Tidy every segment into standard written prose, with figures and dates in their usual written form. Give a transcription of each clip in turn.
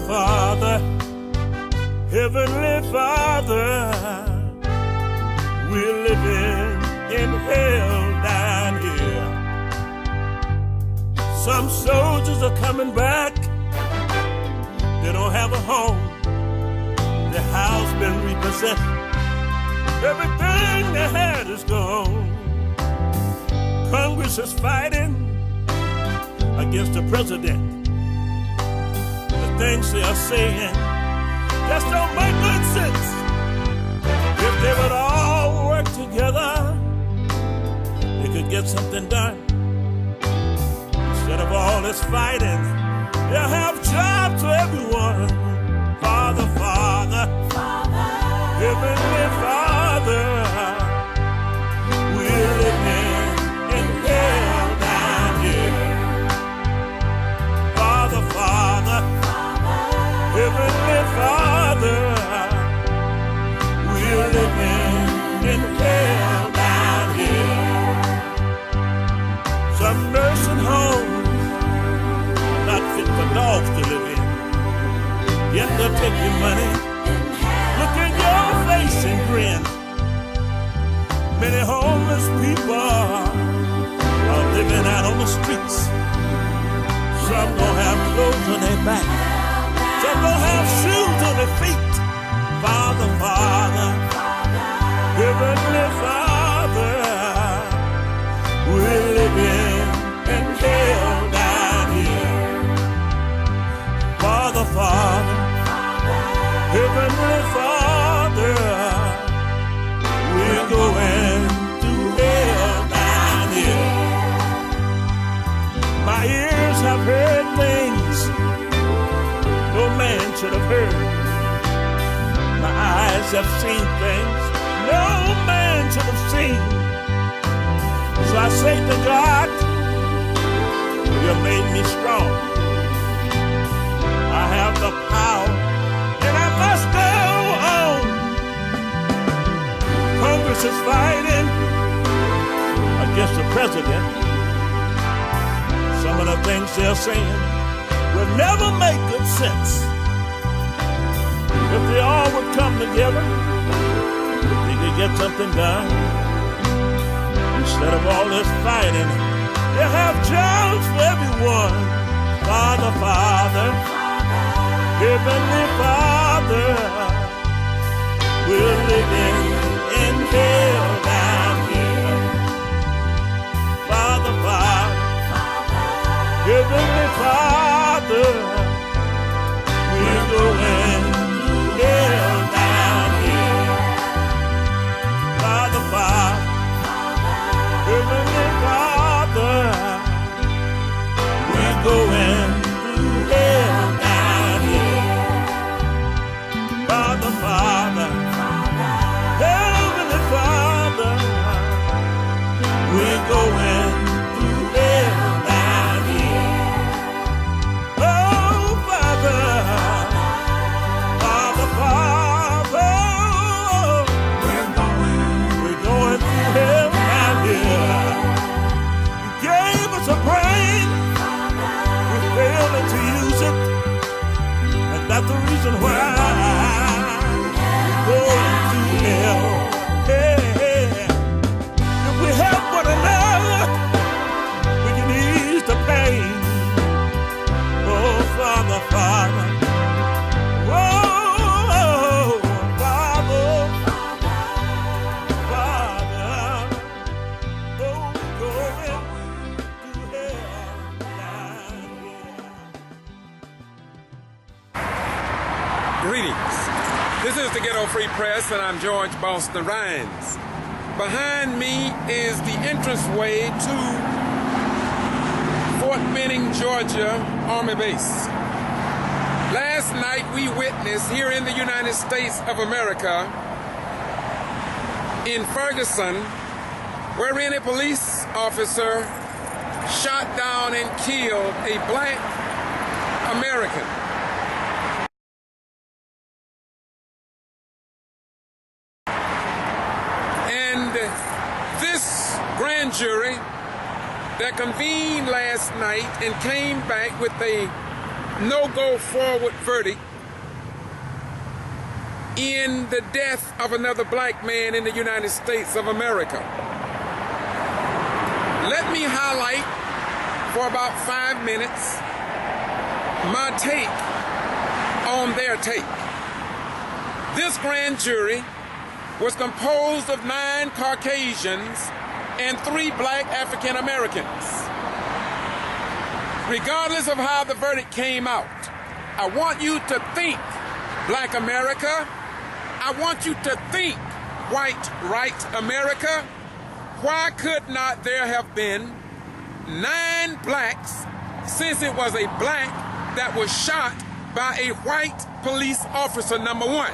Father, Heavenly Father, we're living in hell down here. Some soldiers are coming back. They don't have a home. Their house been repossessed. Everything they had is gone. Congress is fighting against the president. Things they are saying just don't make good sense. If they would all work together, they could get something done. Instead of all this fighting, they'll have jobs for everyone. Father, Father, Heavenly Father, we're living in hell down here. Father, Father, Heavenly Father, we're living in hell down here. Some nursing homes not fit for dogs to live in. Yet they'll take your money, look in your face and grin. Many homeless people are living out on the streets. Some don't have clothes on their back. Some don't have shoes on their feet. Father, Father, Heavenly Father, we're living in hell down here. Father, Father, Heavenly Father, we're going to hell down here. My ears have heard things no man should have heard. My eyes have seen things no man should have seen. So I say to God, you made me strong. I have the power and I must go on. Congress is fighting against the president. Some of the things they're saying will never make good sense. If they all would come together, they could get something done. Instead of all this fighting, they'll have jobs for everyone. Father, Father, Heavenly Father, we're living in hell down here. Father, Father, Heavenly Father, we're going to hell down here. Father, Father, Heavenly Father, we're going to hell down here. Father, Father, Heavenly Father, we're going to hell down here. That's the reason why we're going to hell. Hey, hey. If we help one another, Greetings. This is the Ghetto Free Press, and I'm George Boston Rhines. Behind me is the entranceway to Fort Benning, Georgia Army Base. Last night we witnessed here in the United States of America, in Ferguson, wherein a police officer shot down and killed a black American. And this grand jury that convened last night and came back with a no-go forward verdict in the death of another black man in the United States of America. Let me highlight for about 5 minutes my take on their take. This grand jury was composed of 9 Caucasians and 3 black African Americans. Regardless of how the verdict came out, I want you to think, Black America. I want you to think, white right America. Why could not there have been 9 blacks, since it was a black that was shot by a white police officer, number one?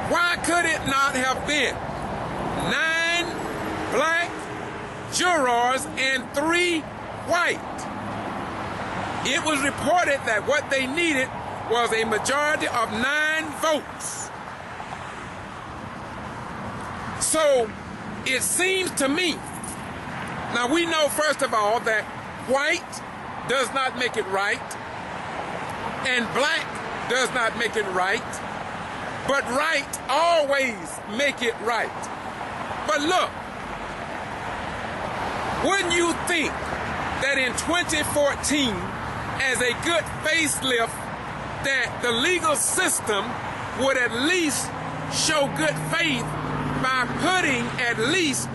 Why could it not have been 9 black jurors and 3 white? It was reported that what they needed was a majority of 9 votes. So it seems to me, now we know first of all that white does not make it right and black does not make it right, but right always make it right. But look, wouldn't you think that in 2014, as a good facelift, that the legal system would at least show good faith by putting at least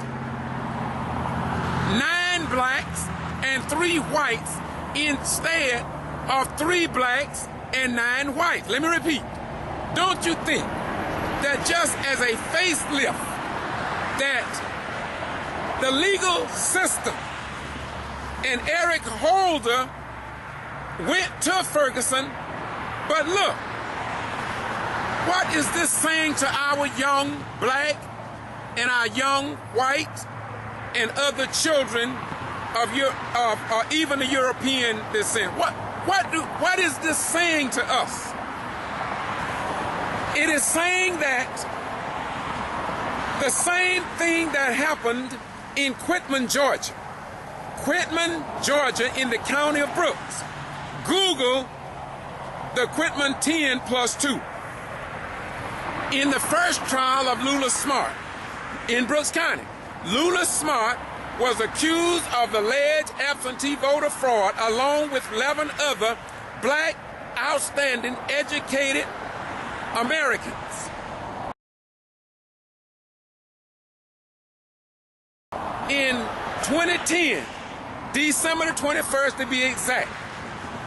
9 blacks and 3 whites instead of 3 blacks and 9 whites? Let me repeat. Don't you think that just as a facelift, that the legal system and Eric Holder went to Ferguson, but look, what is this saying to our young black and our young white and other children of even the European descent? What is this saying to us? It is saying that the same thing that happened in Quitman, Georgia. Quitman, Georgia, in the county of Brooks. Google the Quitman 10+2. In the first trial of Lula Smart in Brooks County, Lula Smart was accused of alleged absentee voter fraud along with 11 other black, outstanding, educated Americans. In 2010, December the 21st to be exact,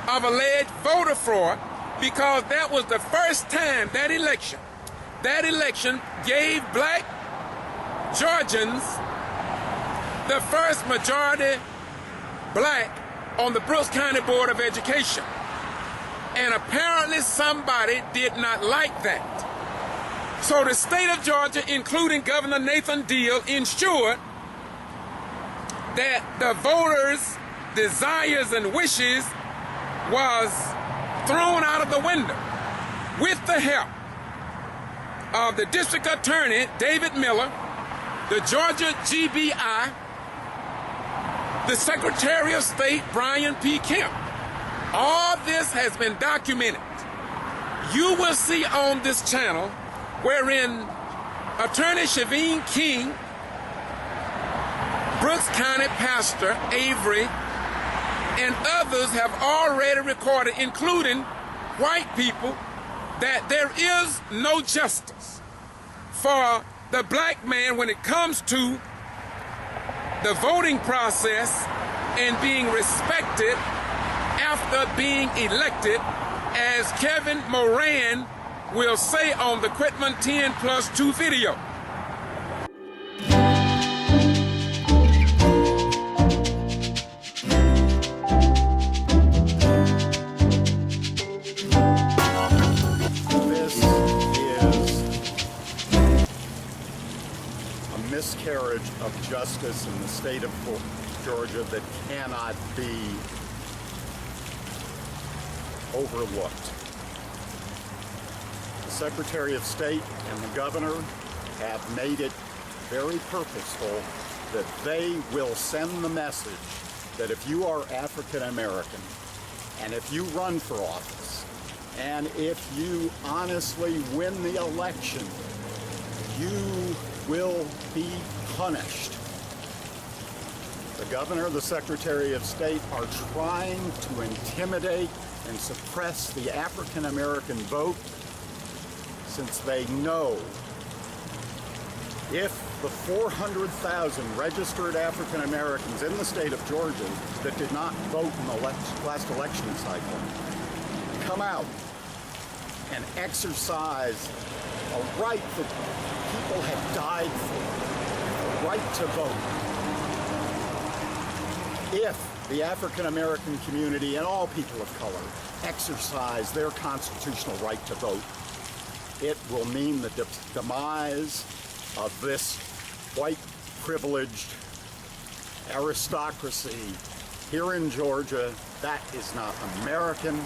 of alleged voter fraud, because that was the first time that election gave black Georgians the first majority black on the Brooks County Board of Education. And apparently somebody did not like that. So the state of Georgia, including Governor Nathan Deal, ensured that the voters' desires and wishes was thrown out of the window with the help of the district attorney, David Miller, the Georgia G.B.R, the Secretary of State, Brian P. Kemp. All this has been documented. You will see on this channel wherein Attorney Shaveen King, Brooks County Pastor Avery, and others have already recorded, including white people, that there is no justice for the black man when it comes to the voting process and being respected after being elected, as Kevin Moran will say on the Quitman 10+2 video. Miscarriage of justice in the state of Georgia that cannot be overlooked. The Secretary of State and the Governor have made it very purposeful that they will send the message that if you are African American and if you run for office and if you honestly win the election, you will be punished. The Governor, the Secretary of State are trying to intimidate and suppress the African American vote, since they know if the 400,000 registered African Americans in the state of Georgia that did not vote in the last election cycle come out and exercise a right that people have died for, the right to vote. If the African American community and all people of color exercise their constitutional right to vote, it will mean the demise of this white privileged aristocracy here in Georgia. That is not American.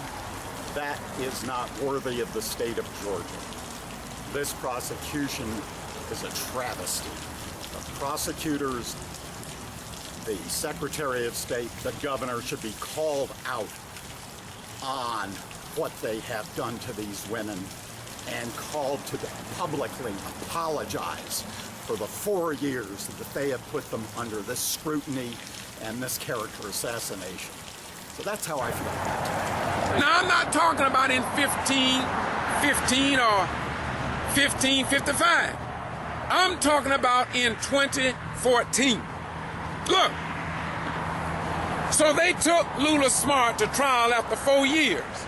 That is not worthy of the state of Georgia. This prosecution is a travesty. The prosecutors, the Secretary of State, the Governor should be called out on what they have done to these women and called to publicly apologize for the 4 years that they have put them under this scrutiny and this character assassination. So that's how I feel about it. Now, I'm not talking about in 1515 or 1555. I'm talking about in 2014. Look, so they took Lula Smart to trial after 4 years.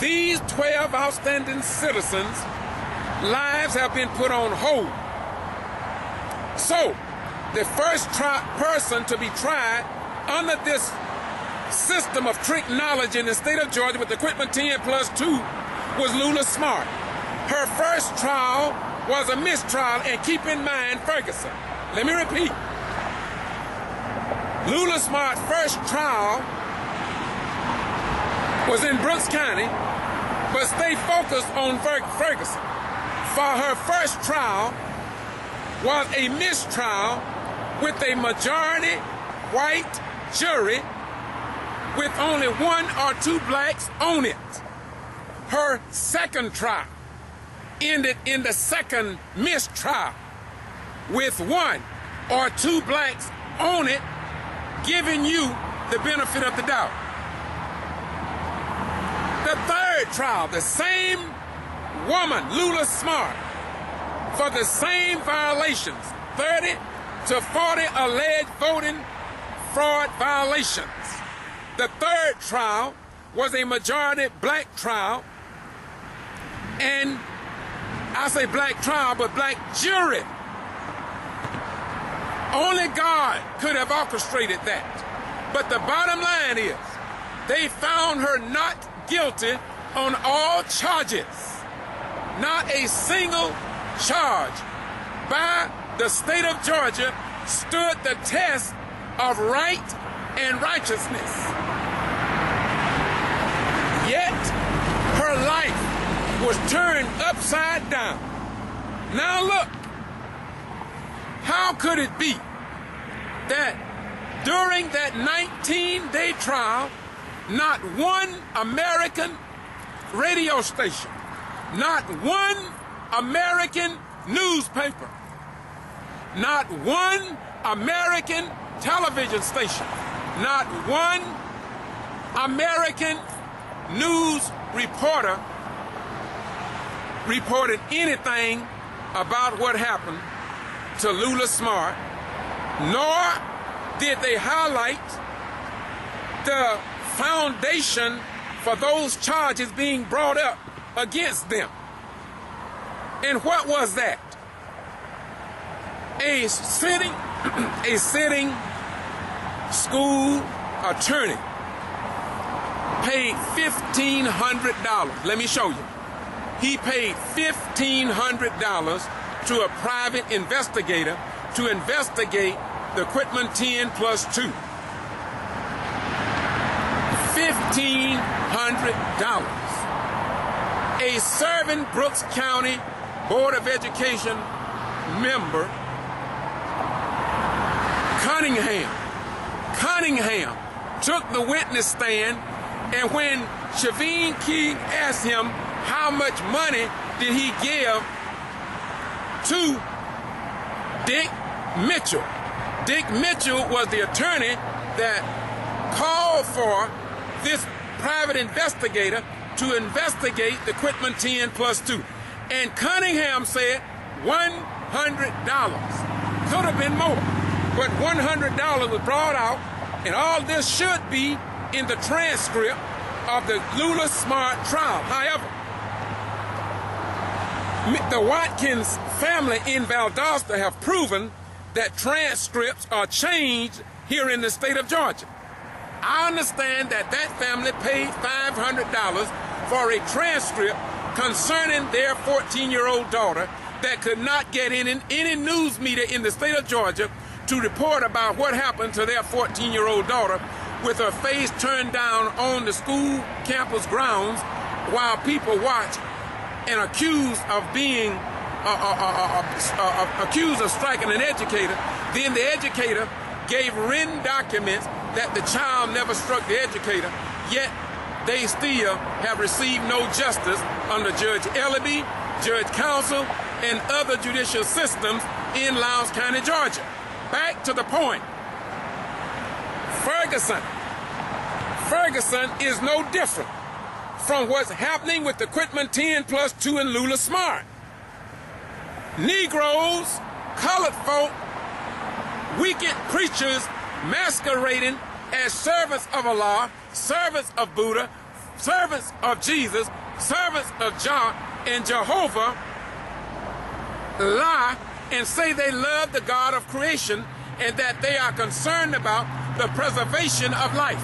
These 12 outstanding citizens' lives have been put on hold. So, the first person to be tried under this system of trick knowledge in the state of Georgia with the Quitman 10+2 was Lula Smart. Her first trial was a mistrial, and keep in mind Ferguson. Let me repeat. Lula Smart's first trial was in Brooks County, but stay focused on Ferguson. For her first trial was a mistrial with a majority white jury with only 1 or 2 blacks on it. Her second trial ended in the second mistrial with 1 or 2 blacks on it, giving you the benefit of the doubt. The third trial, the same woman, Lula Smart, for the same violations, 30 to 40 alleged voting fraud violations. The third trial was a majority black trial, and I say black trial, but black jury. Only God could have orchestrated that. But the bottom line is, they found her not guilty on all charges. Not a single charge by the state of Georgia stood the test of right and righteousness. Yet, her life was turned upside down. Now look, how could it be that during that 19-day trial, not one American radio station, not one American newspaper, not one American television station, not one American news reporter reported anything about what happened to Lula Smart, nor did they highlight the foundation for those charges being brought up against them. And what was that? A sitting school attorney paid $1,500. Let me show you. He paid $1,500 to a private investigator to investigate the Quitman 10+2. $1,500. A serving Brooks County Board of Education member, Cunningham took the witness stand, and when Shaveen King asked him how much money did he give to Dick Mitchell. Dick Mitchell was the attorney that called for this private investigator to investigate the Quitman 10+2. And Cunningham said $100. Could have been more, but $100 was brought out, and all this should be in the transcript of the Lula Smart trial. However, the Watkins family in Valdosta have proven that transcripts are changed here in the state of Georgia. I understand that that family paid $500 for a transcript concerning their 14-year-old daughter that could not get in any news media in the state of Georgia to report about what happened to their 14-year-old daughter with her face turned down on the school campus grounds while people watch and accused of being accused of striking an educator. Then the educator gave written documents that the child never struck the educator, yet they still have received no justice under Judge Ellaby, Judge Council, and other judicial systems in Lowndes County, Georgia. Back to the point. Ferguson is no different from what's happening with the Quitman 10+2 and Lula Smart. Negroes, colored folk, wicked preachers masquerading as servants of Allah, servants of Buddha, servants of Jesus, servants of Jah and Jehovah, lie and say they love the God of creation and that they are concerned about the preservation of life.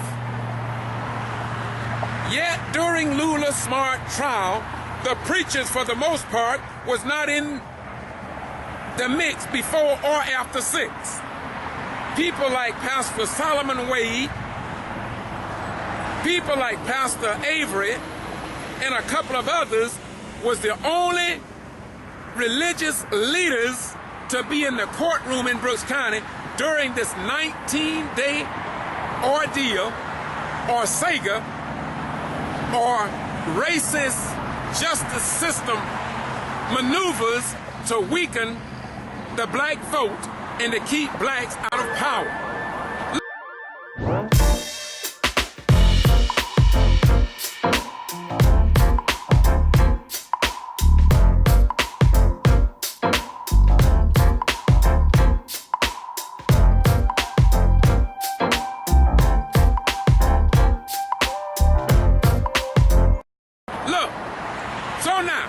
Yet during Lula Smart trial, the preachers for the most part was not in the mix before or after 6. People like Pastor Solomon Wade, people like Pastor Avery, and a couple of others was the only religious leaders to be in the courtroom in Brooks County during this 19-day ordeal or saga or racist justice system maneuvers to weaken the black vote and to keep blacks out of power. Look, so now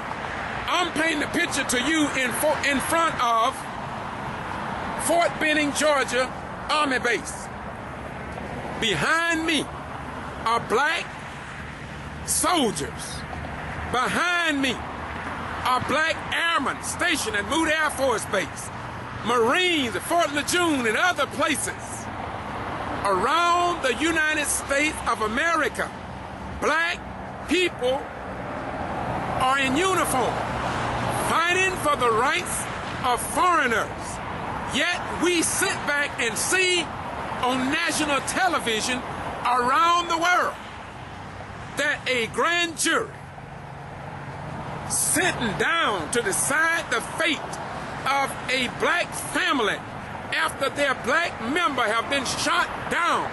I'm painting a picture to you in front of Fort Benning, Georgia Army Base. Behind me are black soldiers. Behind me are black airmen stationed at Moody Air Force Base, Marines at Fort Lejeune and other places. Around the United States of America, black people are in uniform, fighting for the rights of foreigners. Yet we sit back and see on national television around the world that a grand jury sitting down to decide the fate of a black family after their black member have been shot down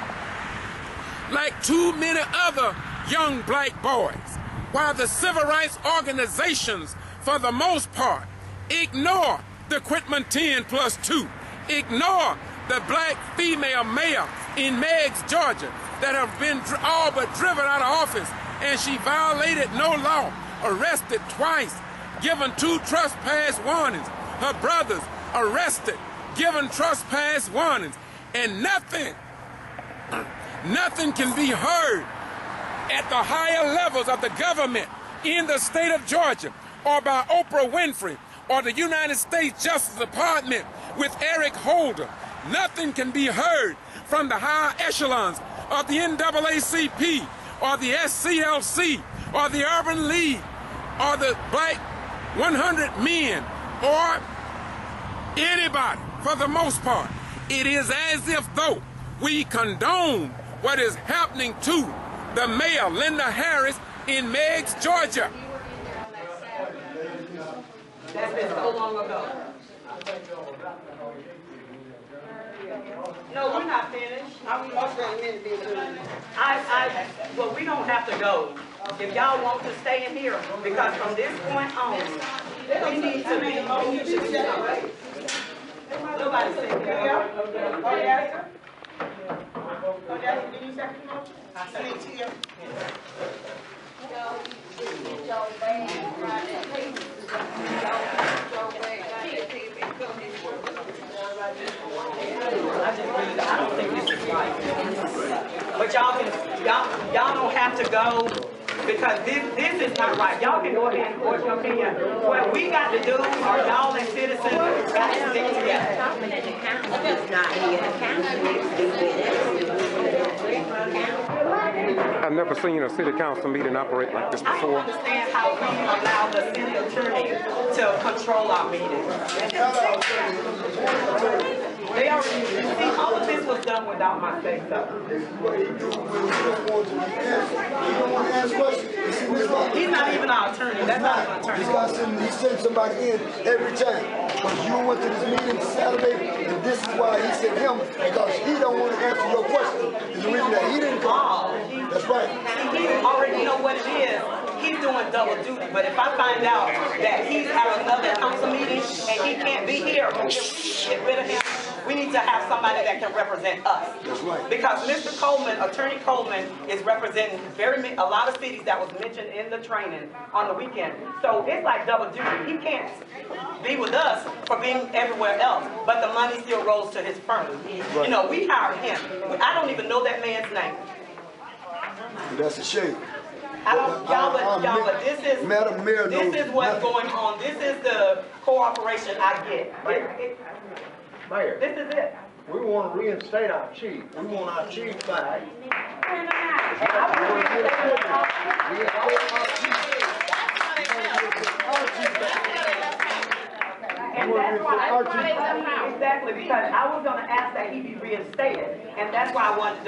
like too many other young black boys, while the civil rights organizations for the most part ignore the Quitman 10+2, ignore the black female mayor in Meigs, Georgia, that have been all but driven out of office, and she violated no law, arrested twice, given 2 trespass warnings. Her brothers arrested, given trespass warnings, and nothing can be heard at the higher levels of the government in the state of Georgia, or by Oprah Winfrey, or the United States Justice Department with Eric Holder. Nothing can be heard from the higher echelons of the NAACP, or the SCLC, or the Urban League, or the Black 100 Men, or anybody for the most part. It is as if though we condone what is happening to the mayor, Linda Harris, in Meigs, Georgia. That's been so long ago. No, we're not finished. Well, we don't have to go. If y'all want to stay in here, because from this point on, we need to be. Nobody said here. I don't think this is right. But y'all don't have to go, because this is not right. Y'all can go ahead and voice your opinion. What we got to do, are y'all as citizens got to stick together. I've never seen a city council meeting operate like this I don't before. understand how we allow the city attorney to control our meetings. They already, see, all of this was done without my say so. He's not even our attorney. That's not an attorney. He sent somebody in every time. Because you went to this meeting Saturday, and this is why he sent him, because he don't want to answer your question. It's the reason that he didn't come. That's right. See, he already know what it is. He's doing double duty. But if I find out that he's having another council meeting and he can't be here, get rid of him. We need to have somebody that can represent us. That's right. Because Mr. Coleman, Attorney Coleman, is representing a lot of cities that was mentioned in the training on the weekend. So it's like double duty. He can't be with us for being everywhere else, but the money still rolls to his firm. Right. You know, we hired him. I don't even know that man's name. That's a shame. But this is Madam Mayor, this is what's going on. This is the cooperation I get. Mayor, This is it. we want to reinstate our chief. We want our chief back. And that's why, exactly, because I was going to ask that he be reinstated, and that's why I wanted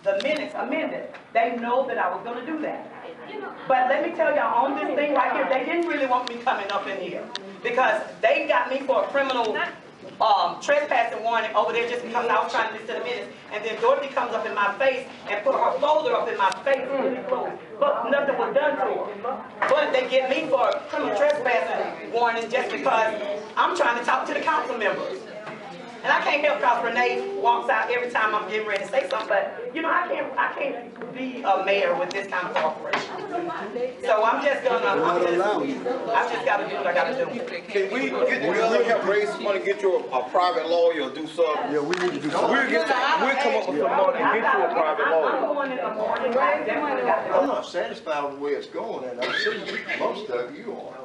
the minutes amended. They know that I was going to do that. But let me tell y'all, on this thing right here, they didn't really want me coming up in here, because they got me for a criminal trespassing warning over there just because I was trying to listen to the minutes, and then Dorothy comes up in my face and put her folder up in my face really close, but nothing was done to her. But they get me for a criminal trespassing warning just because I'm trying to talk to the council members. And I can't help because Renee walks out every time I'm getting ready to say something, but you know, I can't be a mayor with this kind of cooperation. So I'm just got to do what I got to do. Can we get together and help raise some money, get you a private lawyer or do something? Yeah, we need to do something. We'll come up with some money and get you a private I'm lawyer. going in the morning. I definitely got to I'm go. not satisfied with the way it's going, and I see most of you are.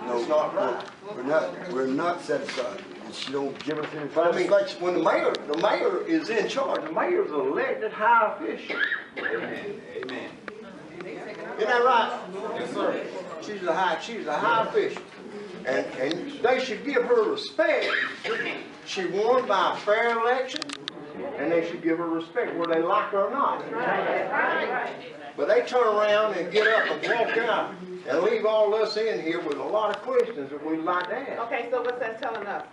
No, It's not right. we're not satisfied. She don't give us any But I mean, satisfaction. when the mayor is in charge, the mayor's an elected high official. Amen. Isn't that right? Yes, sir. She's a high official. And they should give her respect. She won by a fair election, and they should give her respect whether they like her or not. But they turn around and get up and walk out and leave all us in here with a lot of questions that we'd like to ask. Okay, so what's that telling us?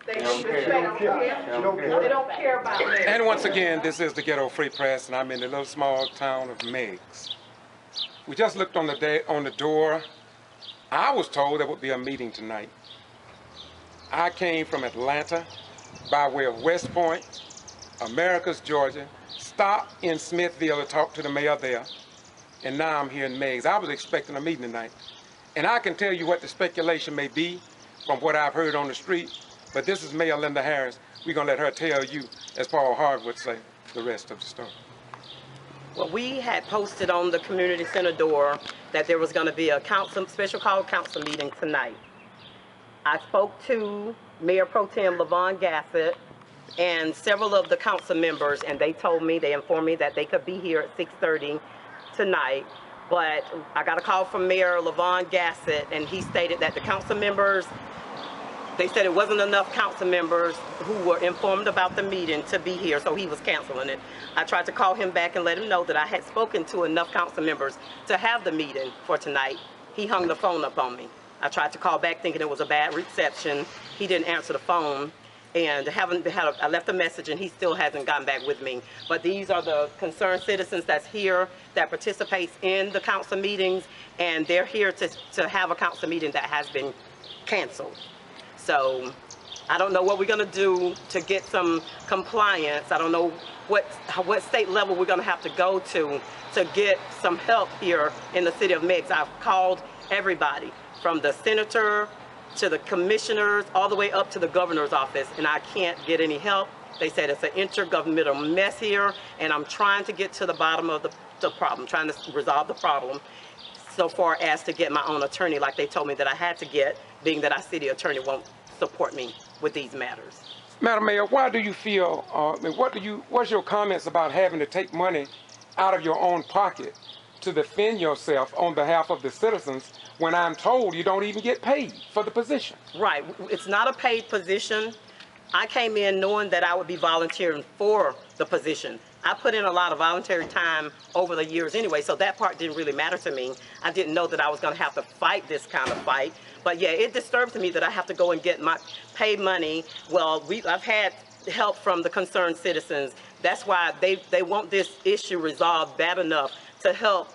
They don't care. disrespect him? They don't care about him. And once again, this is the Ghetto Free Press, and I'm in the little small town of Meigs. We just looked on the door. I was told there would be a meeting tonight. I came from Atlanta by way of West Point, Americus, Georgia, stopped in Smithville to talk to the mayor there, and now I'm here in Meigs. I was expecting a meeting tonight, and I can tell you what the speculation may be from what I've heard on the street, but this is Mayor Linda Harris. We're going to let her tell you, as Paul Hart would say, the rest of the story. Well, we had posted on the community center door that there was going to be a special call council meeting tonight. I spoke to Mayor Pro Tem LaVon Gassett and several of the council members, and they informed me that they could be here at 6:30 tonight. But I got a call from Mayor LaVon Gassett, and he stated that the council members, they said it wasn't enough council members who were informed about the meeting to be here, so he was canceling it. I tried to call him back and let him know that I had spoken to enough council members to have the meeting for tonight. He hung the phone up on me. I tried to call back thinking it was a bad reception. He didn't answer the phone, and I left a message, and he still hasn't gotten back with me. But these are the concerned citizens that's here, that participates in the council meetings, and they're here to have a council meeting that has been canceled. So I don't know what we're going to do to get some compliance. I don't know what state level we're going to have to go to get some help here in the city of Meigs. I've called everybody, from the senator to the commissioners, all the way up to the governor's office, and I can't get any help. They said it's an intergovernmental mess here, and I'm trying to get to the bottom of the problem, trying to resolve the problem, so far as to get my own attorney like they told me that I had to get, being that our city attorney won't support me with these matters. Madam Mayor, why do you feel, what's your comments about having to take money out of your own pocket to defend yourself on behalf of the citizens when I'm told you don't even get paid for the position? Right, it's not a paid position. I came in knowing that I would be volunteering for the position. I put in a lot of voluntary time over the years anyway, so that part didn't really matter to me. I didn't know that I was going to have to fight this kind of fight. But yeah, it disturbs me that I have to go and get my paid money. Well, I've had help from the concerned citizens. That's why they want this issue resolved bad enough to help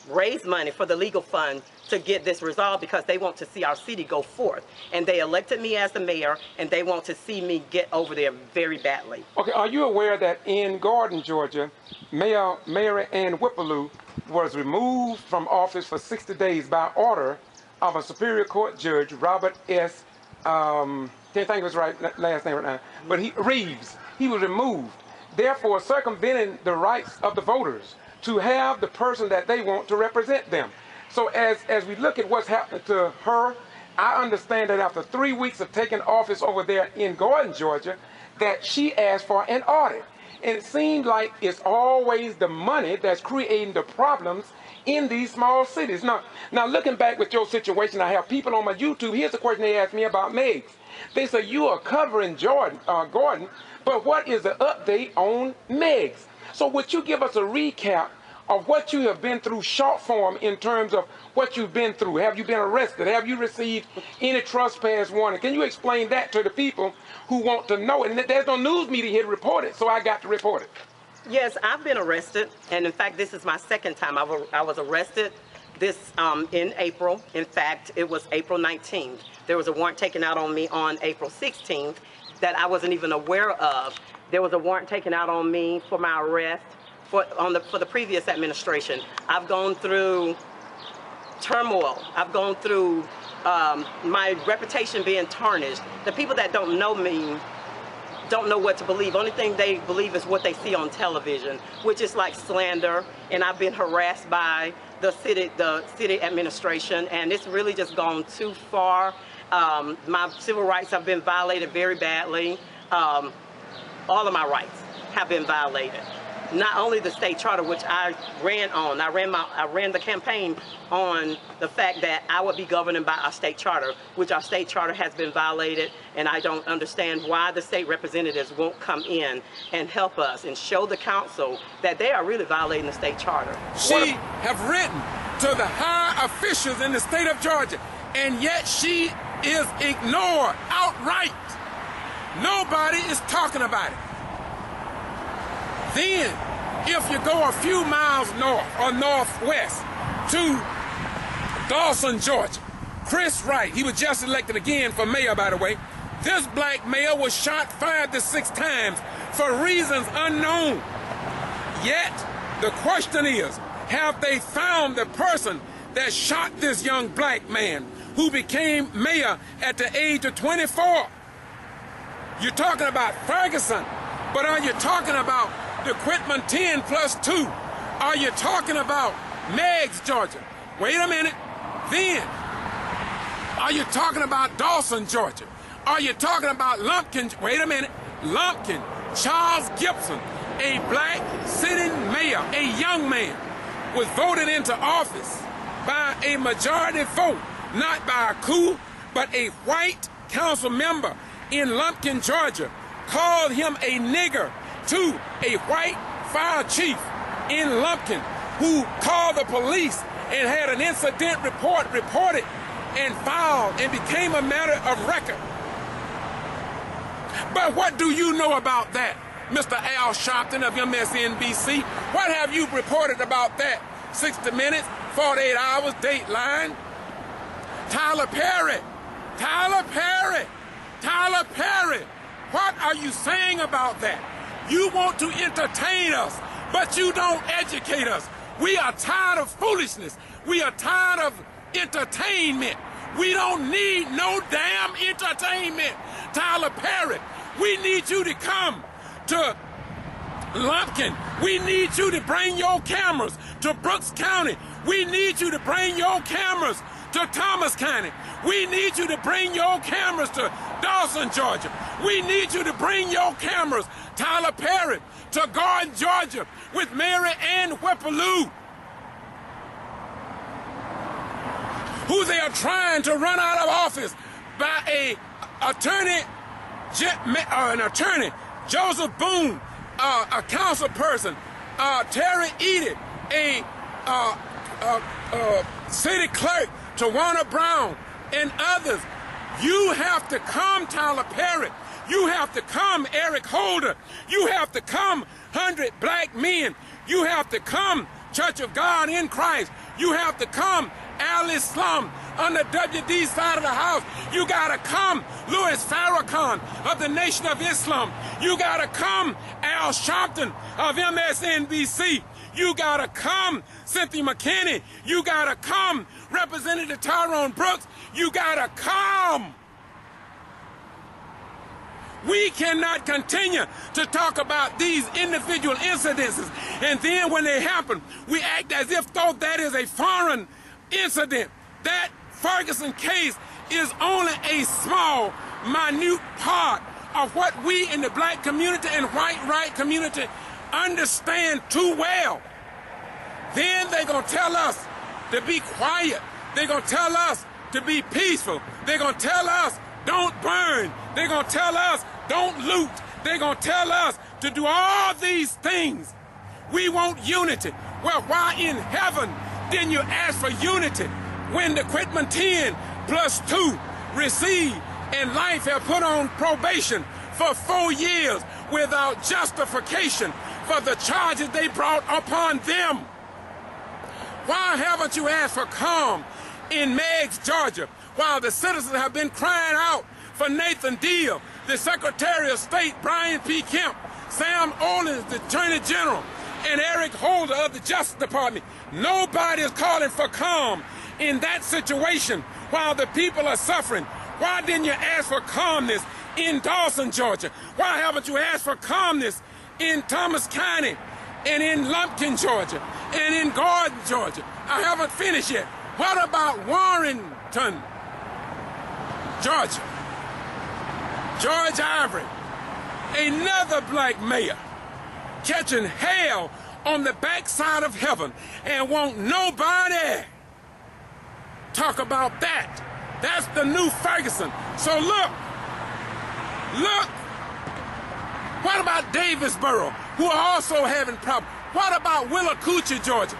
raise money for the legal fund to get this resolved, because they want to see our city go forth. And they elected me as the mayor, and they want to see me get over there very badly. Okay, are you aware that in Gordon, Georgia, Mayor Mary Ann Whippaloo was removed from office for 60 days by order of a Superior Court Judge, Robert S. Can't think of his last name right now, but Reeves. He was removed, therefore circumventing the rights of the voters to have the person that they want to represent them. So as we look at what's happened to her, I understand that after 3 weeks of taking office over there in Gordon, Georgia, that she asked for an audit. And it seemed like it's always the money that's creating the problems in these small cities. Now looking back with your situation, I have people on my YouTube. Here's a question they asked me about Meigs. They say, you are covering Gordon, but what is the update on Meigs? So would you give us a recap of what you have been through, short form, in terms of what you've been through? Have you been arrested? Have you received any trespass warning? Can you explain that to the people who want to know it? And there's no news media here to report it, so I got to report it. Yes, I've been arrested, and in fact, this is my second time. I was arrested in April. In fact, it was April 19th. There was a warrant taken out on me on April 16th that I wasn't even aware of. There was a warrant taken out on me for my arrest for the previous administration. I've gone through turmoil. I've gone through my reputation being tarnished. The people that don't know me don't know what to believe. Only thing they believe is what they see on television, which is like slander. And I've been harassed by the city administration, and it's really just gone too far. My civil rights have been violated very badly. All of my rights have been violated. Not only the state charter, which I ran on. I ran the campaign on the fact that I would be governed by our state charter, which our state charter has been violated, and I don't understand why the state representatives won't come in and help us and show the council that they are really violating the state charter. She have written to the higher officials in the state of Georgia, and yet she is ignored outright. Nobody is talking about it. Then, if you go a few miles north or northwest to Dawson, Georgia, Chris Wright, he was just elected again for mayor, by the way. This black male was shot 5 to 6 times for reasons unknown. Yet, the question is, have they found the person that shot this young black man who became mayor at the age of 24? You're talking about Ferguson, but are you talking about the Quitman 10 plus 2? Are you talking about Meigs, Georgia? Wait a minute. Then, are you talking about Dawson, Georgia? Are you talking about Lumpkin? Wait a minute. Lumpkin, Charles Gibson, a black sitting mayor, a young man, was voted into office by a majority vote, not by a coup, but a white council member in Lumpkin, Georgia, called him a nigger to a white fire chief in Lumpkin, who called the police and had an incident report reported and filed and became a matter of record. But what do you know about that, Mr. Al Sharpton of MSNBC? What have you reported about that? 60 Minutes, 48 Hours, Dateline? Tyler Perry, Tyler Perry, Tyler Perry. What are you saying about that? You want to entertain us, but you don't educate us. We are tired of foolishness. We are tired of entertainment. We don't need no damn entertainment. Tyler Perry, we need you to come to Lumpkin. We need you to bring your cameras to Brooks County. We need you to bring your cameras to Thomas County. We need you to bring your cameras to Dawson, Georgia. We need you to bring your cameras, Tyler Perry, to Gordon, Georgia, with Mary Ann Whippaloo, who they are trying to run out of office by an attorney, Joseph Boone, a council person, Terry Edith, a city clerk, Tawana Brown, and others. You have to come, Tyler Perry. You have to come, Eric Holder. You have to come, 100 Black Men. You have to come, Church of God in Christ. You have to come, Al Islam on the WD side of the house. You gotta come, Louis Farrakhan of the Nation of Islam. You gotta come, Al Sharpton of MSNBC. You gotta come, Cynthia McKinney. You gotta come, Representative Tyrone Brooks. You gotta come. We cannot continue to talk about these individual incidences, and then when they happen, we act as if though that is a foreign incident. That Ferguson case is only a small, minute part of what we in the black community and white right community understand too well. Then they're going to tell us to be quiet. They're going to tell us to be peaceful. They're going to tell us don't burn. They're going to tell us don't loot. They're going to tell us to do all these things. We want unity. Well, why in heaven didn't you ask for unity when the Quitman 10 plus 2 received and life have put on probation for 4 years without justification for the charges they brought upon them? Why haven't you asked for calm in Meigs, Georgia, while the citizens have been crying out for Nathan Deal, the Secretary of State, Brian P. Kemp, Sam Olens, the Attorney General, and Eric Holder of the Justice Department? Nobody is calling for calm in that situation while the people are suffering. Why didn't you ask for calmness in Dawson, Georgia? Why haven't you asked for calmness in Thomas County and in Lumpkin, Georgia, and in Gordon, Georgia? I haven't finished yet. What about Warrenton, Georgia? George Ivory, another black mayor, catching hell on the backside of heaven, and won't nobody talk about that. That's the new Ferguson. So look, what about Davisboro, who are also having problems? What about Willacoochee, Georgia?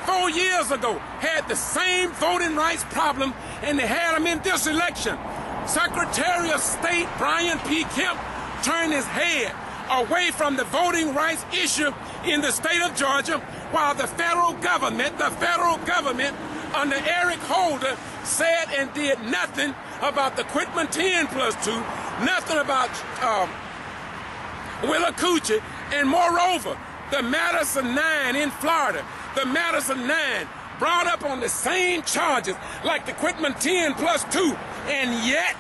4 years ago, had the same voting rights problem, and they had them in this election. Secretary of State Brian P. Kemp turned his head away from the voting rights issue in the state of Georgia, while the federal government under Eric Holder said and did nothing about the Quitman 10 plus 2, nothing about Willa Coochie. And moreover, the Madison 9 in Florida, the Madison 9 brought up on the same charges like the Quitman 10 plus 2. And yet,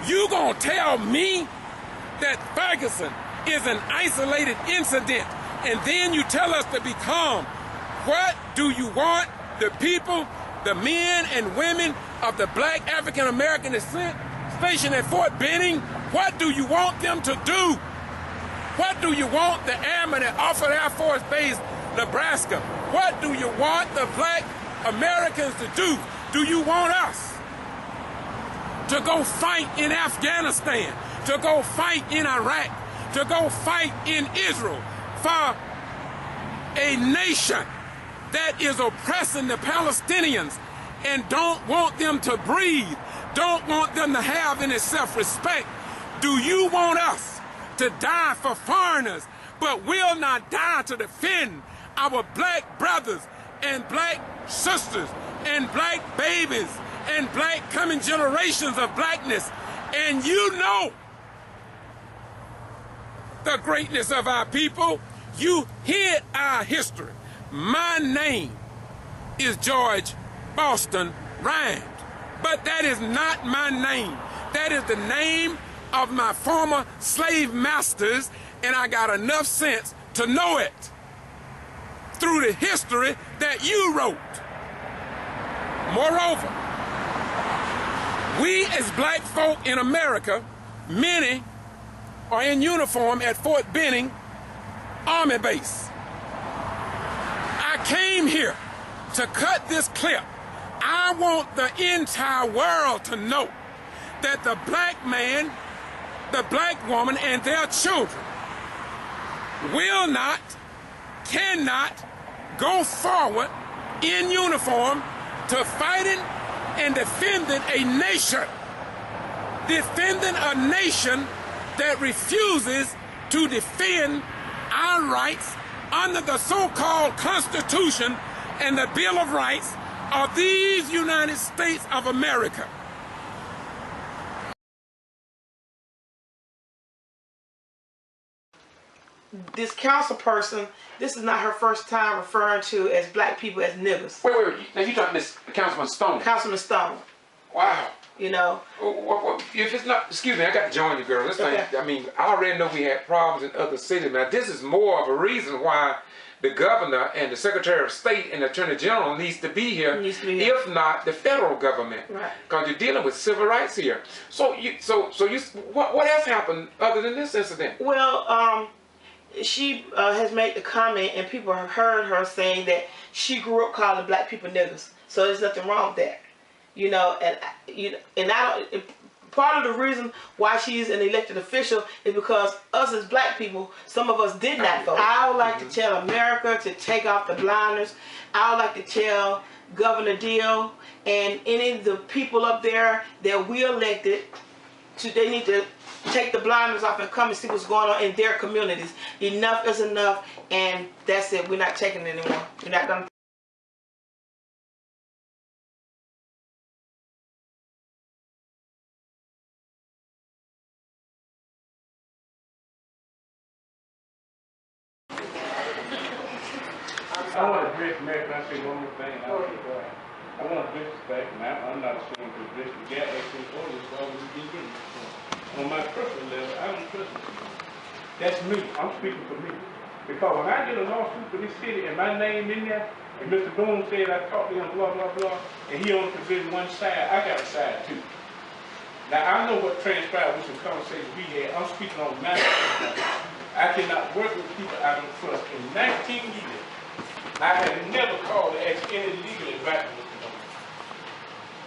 you gonna tell me that Ferguson is an isolated incident, and then you tell us to be calm. What do you want the people, the men and women of the black African American descent stationed at Fort Benning, what do you want them to do? What do you want the airmen at Offutt Air Force Base, Nebraska? What do you want the black Americans to do? Do you want us to go fight in Afghanistan, to go fight in Iraq, to go fight in Israel for a nation that is oppressing the Palestinians and don't want them to breathe, don't want them to have any self-respect? Do you want us to die for foreigners, but will not die to defend our black brothers and black sisters and black babies and black coming generations of blackness? And you know the greatness of our people. You hid our history. My name is George Boston Rhymes, but that is not my name. That is the name of my former slave masters, and I got enough sense to know it through the history that you wrote. Moreover, we as black folk in America, many are in uniform at Fort Benning Army Base. I came here to cut this clip. I want the entire world to know that the black man, the black woman, and their children will not, cannot go forward in uniform to fighting and defending a nation that refuses to defend our rights under the so-called Constitution and the Bill of Rights of these United States of America. This council person, this is not her first time referring to as black people as niggers. Wait. Now you talking this Councilman Stone? Councilman Stone. Wow. You know. If it's not, excuse me, I got to join you, girl. This thing, I mean, I already know we had problems in other cities. Now this is more of a reason why the governor and the Secretary of State and the Attorney General needs to be here, if not the federal government, because you're dealing with civil rights here. So what else happened other than this incident? Well, she has made the comment, and people have heard her saying that she grew up calling black people niggers. So there's nothing wrong with that, you know. And I don't. Part of the reason why she's an elected official is because us as black people, some of us did not vote. I would like to tell America to take off the blinders. I would like to tell Governor Deal and any of the people up there that we elected, they need to take the blinders off and come and see what's going on in their communities. Enough is enough, and that's it. We're not taking it anymore. We're not going to. I want to address America. I say one more thing. I want to address the fact, and I'm not ashamed to address the gap actually orders while we get getting on my personal level. I don't trust it. That's me. I'm speaking for me. Because when I get a lawsuit for this city and my name in there, and Mr. Boone said I talked to him, blah, blah, blah, and he only considered one side, I got a side too. Now, I know what transpired with some conversations we had. I'm speaking on my side. I cannot work with people I don't trust. In 19 years, I have never called to ask any legal advice.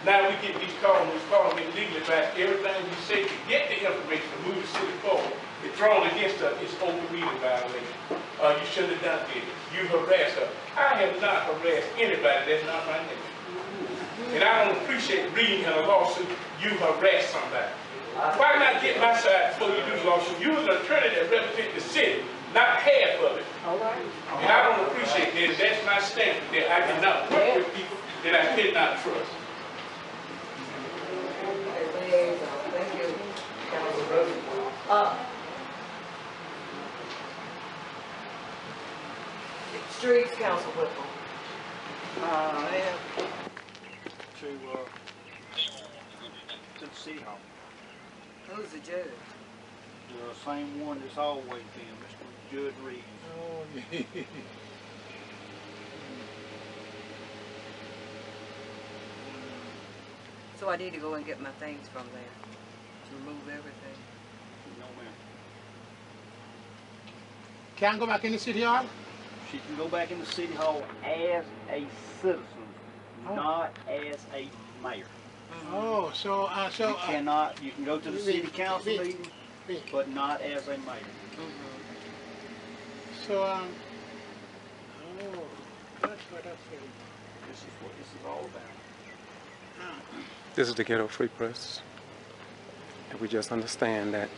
Now we get these calls, and we're calling get legal advice. Everything we say to get the information to move the city forward, it's thrown against us. It's open meeting violation. You shouldn't have done this. You harassed her. I have not harassed anybody. That's not my name. And I don't appreciate reading in a lawsuit, you harassed somebody. Why not get my side before you do the lawsuit? You're an attorney that represents the city, not half of it. All right. And I don't appreciate that. That's my standard, that I cannot work with people that I cannot trust. Thank you. streets council with them? They have to the city hall. Who's the judge? The same one that's always been, Mr. Judge Reeves. Oh, yeah. So I need to go and get my things from there, to remove everything. No, ma'am. Can I go back in the city hall? She can go back in the city hall as a citizen, not as a mayor. Oh, so You cannot, you can go to the city council meeting, but not as a mayor. So, oh, that's what I feel. This is what this is all about. This is the Ghetto Free Press, and we just understand that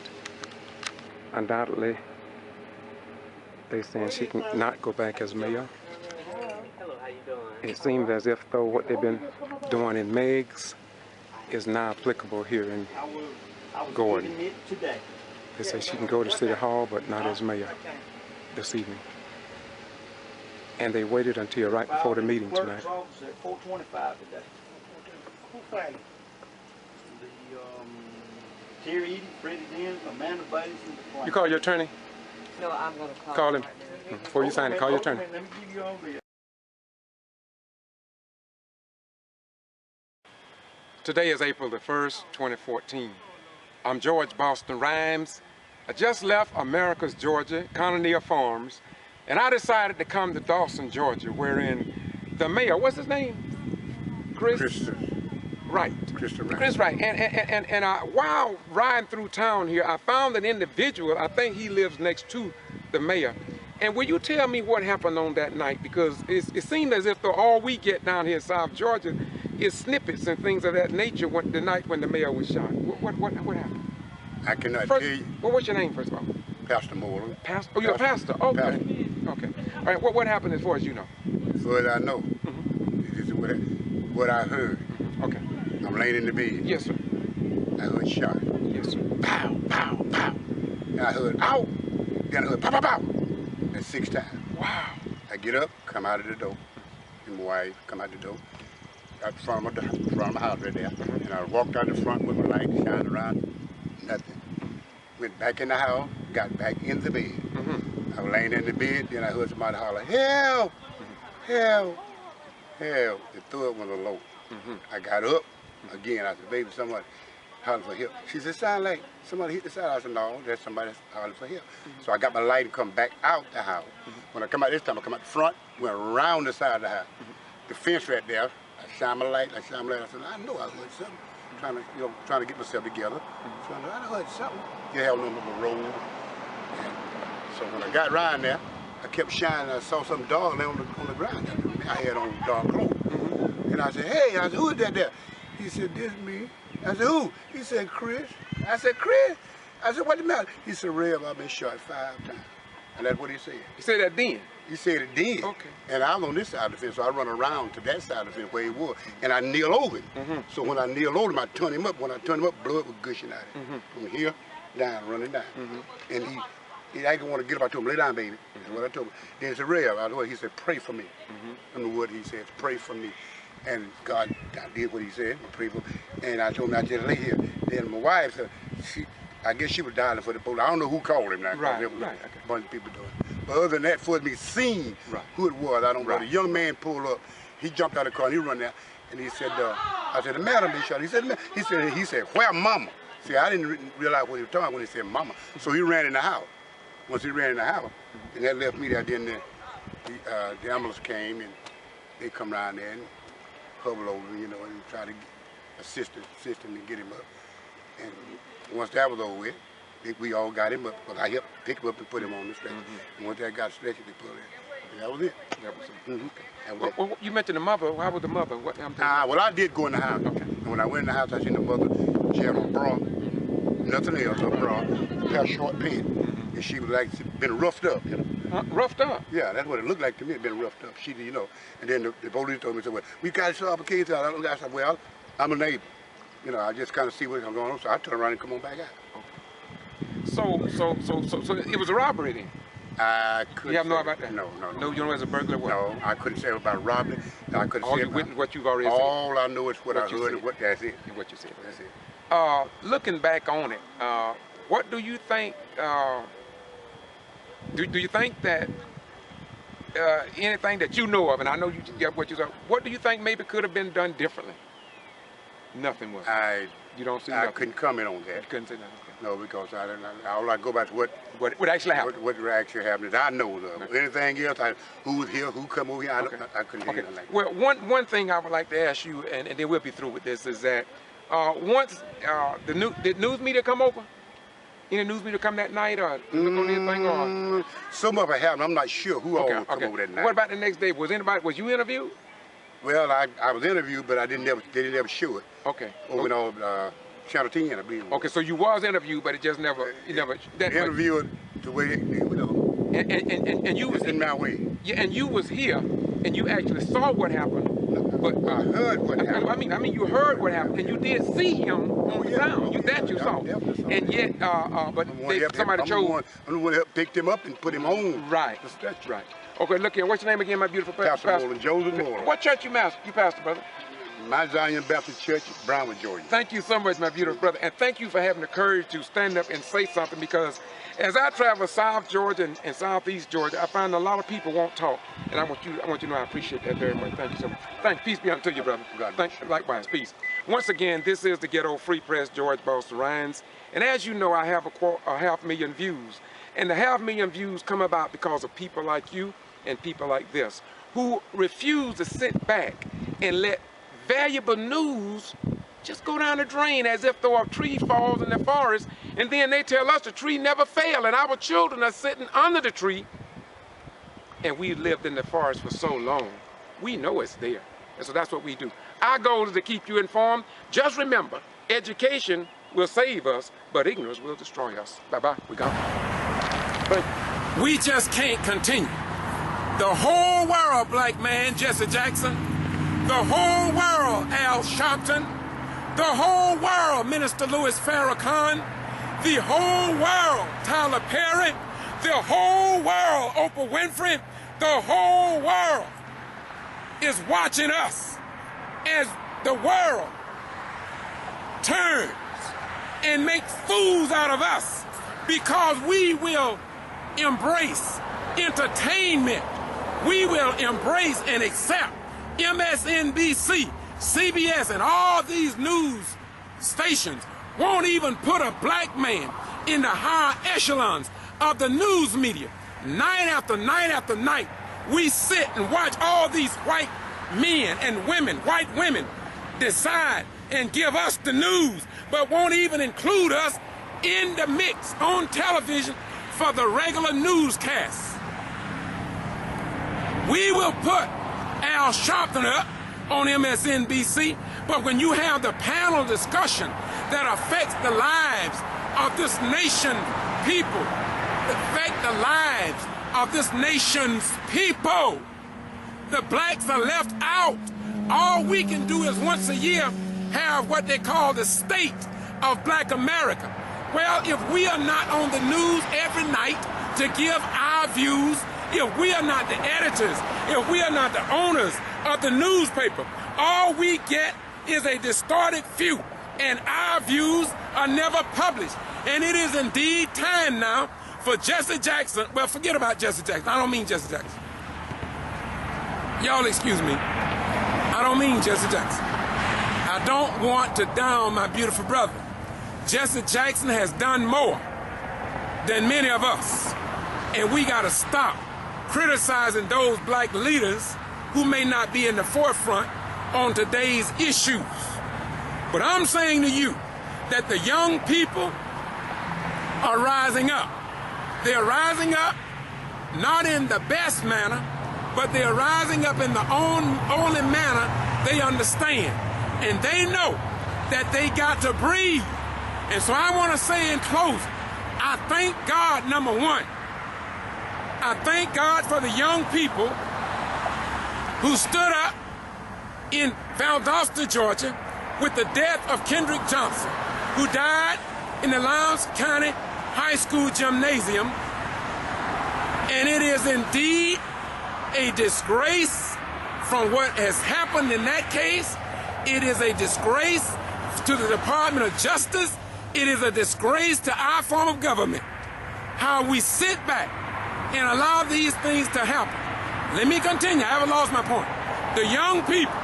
undoubtedly they saying she can not go back as mayor. Hello, how you doing? It seems as if though what they've been doing in Meigs is now applicable here in I was Gordon. given it today. They say she can go to City Hall, but not as mayor this evening. And they waited until right before the meeting tonight. Clerk's office at 425 today. Who fighting? The Terry Edie, Freddie Dennis, Amanda Bates, and the You call your attorney? No, I'm going to Call him. right now. Before you sign it, call your attorney. Let me give you all this. Today is April the 1st, 2014. I'm George Boston Rhymes. I just left America's Georgia, Colonial Farms, and I decided to come to Dawson, Georgia, wherein the mayor, what's his name? Chris? Right. Chris, right. And while riding through town here, I found an individual, I think he lives next to the mayor. And will you tell me what happened on that night? Because it seemed as if all we get down here in South Georgia is snippets and things of that nature the night when the mayor was shot. What happened? I cannot First, tell you. What's your name, first of all? Pastor Moreland. Pastor? Oh, you're a pastor? Okay. Pastor. Okay. All right, what happened as far as you know? As far as I know, this is what I heard. Okay. I'm laying in the bed. Yes, sir. I heard shot. Yes, sir. Pow, pow, pow. And I heard, ow! Then I heard, pow, pow, pow. That's 6 times. Wow. I get up, come out of the door. And my wife come out the door. Out front of my house right there. And I walked out the front with my light shining around. Nothing. Went back in the house, got back in the bed. I was laying in the bed, then I heard somebody holler, help! Help! Help! The third one was low. I got up, again, I said, baby, somebody hollering for help. She said, sound like somebody hit the side. I said, no, that's somebody hollering for help. So I got my light and come back out the house. When I come out this time, I come out the front, went around the side of the house. The fence right there, I shine my light, I said, I know I heard something. Trying to get myself together. So I heard something. You have no little road. And so when I got around there, I kept shining. I saw something dark laying on the ground. I had on dark clothes. And I said, hey, I said, who is that there? He said, this me. I said, who? He said, Chris. I said, Chris? I said, what the matter? He said, Rev, I've been shot 5 times. And that's what he said. He said that then? He said it then. Okay. And I was on this side of the fence, so I run around to that side of the fence where he was. And I kneel over him. So when I kneel over him, I turn him up. When I turn him up, blood was gushing out of him. From here, down, running down. And I didn't want to get up. I told him, lay down, baby. That's what I told him. Then he said, Rev, he said, pray for me. I don't know what he said, pray for me. And God did what he said, pray for me. And I told him I just lay here. Then my wife said, I guess she was dialing for the police. I don't know who called him now. Right, there was right. a bunch of people doing it. But other than that, for me seeing who it was, I don't know. The young man pulled up. He jumped out of the car and he run there. And he said, I said, the madam been shot. He said, where mama? See, I didn't realize what he was talking about when he said mama. So he ran in the house. Once he ran in the house, and that left me there. Then the ambulance came and they come around there and hubble over, and try to assist him and get him up. And once that was over with, we all got him up. But I helped pick him up and put him on the stretcher. And once that got stretched, they put it. And that was it. That was it. Well, you mentioned the mother. How was the mother? Well, I did go in the house. Okay. And when I went in the house, I seen the mother. She had on bra, nothing else, a bra, a pair of short pants. And she was like, been roughed up, Roughed up? Yeah, that's what it looked like to me. It'd been roughed up. She, And then the police told me, said, well, we got to solve a case out. I said, well, I'm a neighbor. I just kind of see what's going on. So I turned around and come on back out. So it was a robbery then? I couldn't. You have no about that? No. No, you don't know as a burglar what? No, I couldn't say about robbing. I couldn't All say you witnessed what you've already said. All I know is what I heard said. and what that's it. What you said. That's it. Looking back on it, what do you think? Do you think that anything that you know of, and I know you get what you said, what do you think maybe could have been done differently? Nothing was. You don't see. I couldn't comment on that. You couldn't say nothing. No, because all I go back to what actually happened. What actually happened is I know of. Anything else, who was here, who come over here, I couldn't hear anything like that. Well, one thing I would like to ask you, and then we'll be through with this, is that once did news media come over? Any news media come that night or look on anything? Or? Some of it happened. I'm not sure who all come over that night. What about the next day? Was you interviewed? Well, I was interviewed, but they didn't ever show it. Okay. Over on Channel 10, I believe. Okay, so you was interviewed, but it just never, interviewed the way, and you was in my way. Yeah, and you was here, and you actually saw what happened. But I heard what happened. I mean, you heard what happened, and you did see him on the ground. You saw. And yet, but somebody chose. I'm the one that picked him up and put him on. Right. The stretcher. Right. Okay, look here. What's your name again, my beautiful pastor? Pastor Joseph Moore. What church you pastor, brother? My Zion Baptist Church, Brownwood, Georgia. Thank you so much, my beautiful brother, and thank you for having the courage to stand up and say something, because as I travel South Georgia and Southeast Georgia, I find a lot of people won't talk, and I want you to know I appreciate that very much. Thank you so much. Peace be unto you, brother. Likewise, peace. Once again, this is the Ghetto Free Press, George Boston Rhines, and as you know, I have a 500,000 views, and the 500,000 views come about because of people like you and people like this, who refuse to sit back and let valuable news just go down the drain as if though a tree falls in the forest, and then they tell us the tree never fell, and our children are sitting under the tree, and we lived in the forest for so long. We know it's there, and so that's what we do. Our goal is to keep you informed. Just remember, education will save us, but ignorance will destroy us. Bye-bye, we gone. But we just can't continue. The whole world, black man, Jesse Jackson, the whole world, Al Sharpton, the whole world, Minister Louis Farrakhan, the whole world, Tyler Perry, the whole world, Oprah Winfrey, the whole world is watching us as the world turns and makes fools out of us because we will embrace entertainment. We will embrace and accept MSNBC, CBS, and all these news stations won't even put a black man in the higher echelons of the news media. Night after night after night, we sit and watch all these white men and women, white women, decide and give us the news, but won't even include us in the mix on television for the regular newscasts. We will put Al Sharpton up on MSNBC, but when you have the panel discussion that affects the lives of this nation's people, affect the lives of this nation's people, the blacks are left out. All we can do is once a year have what they call the State of Black America. Well, if we are not on the news every night to give our views, if we are not the editors, if we are not the owners of the newspaper, all we get is a distorted view, and our views are never published. And it is indeed time now for Jesse Jackson, well, forget about Jesse Jackson. I don't mean Jesse Jackson. Y'all excuse me. I don't mean Jesse Jackson. I don't want to down my beautiful brother. Jesse Jackson has done more than many of us, and we got to stop criticizing those black leaders who may not be in the forefront on today's issues. But I'm saying to you that the young people are rising up. They're rising up not in the best manner, but they're rising up in the only manner they understand. And they know that they got to breathe. And so I want to say in closing, I thank God, number one, I thank God for the young people who stood up in Valdosta, Georgia, with the death of Kendrick Johnson, who died in the Lowndes County High School gymnasium. And it is indeed a disgrace from what has happened in that case. It is a disgrace to the Department of Justice. It is a disgrace to our form of government. How we sit back and allow these things to happen. Let me continue. I haven't lost my point. The young people,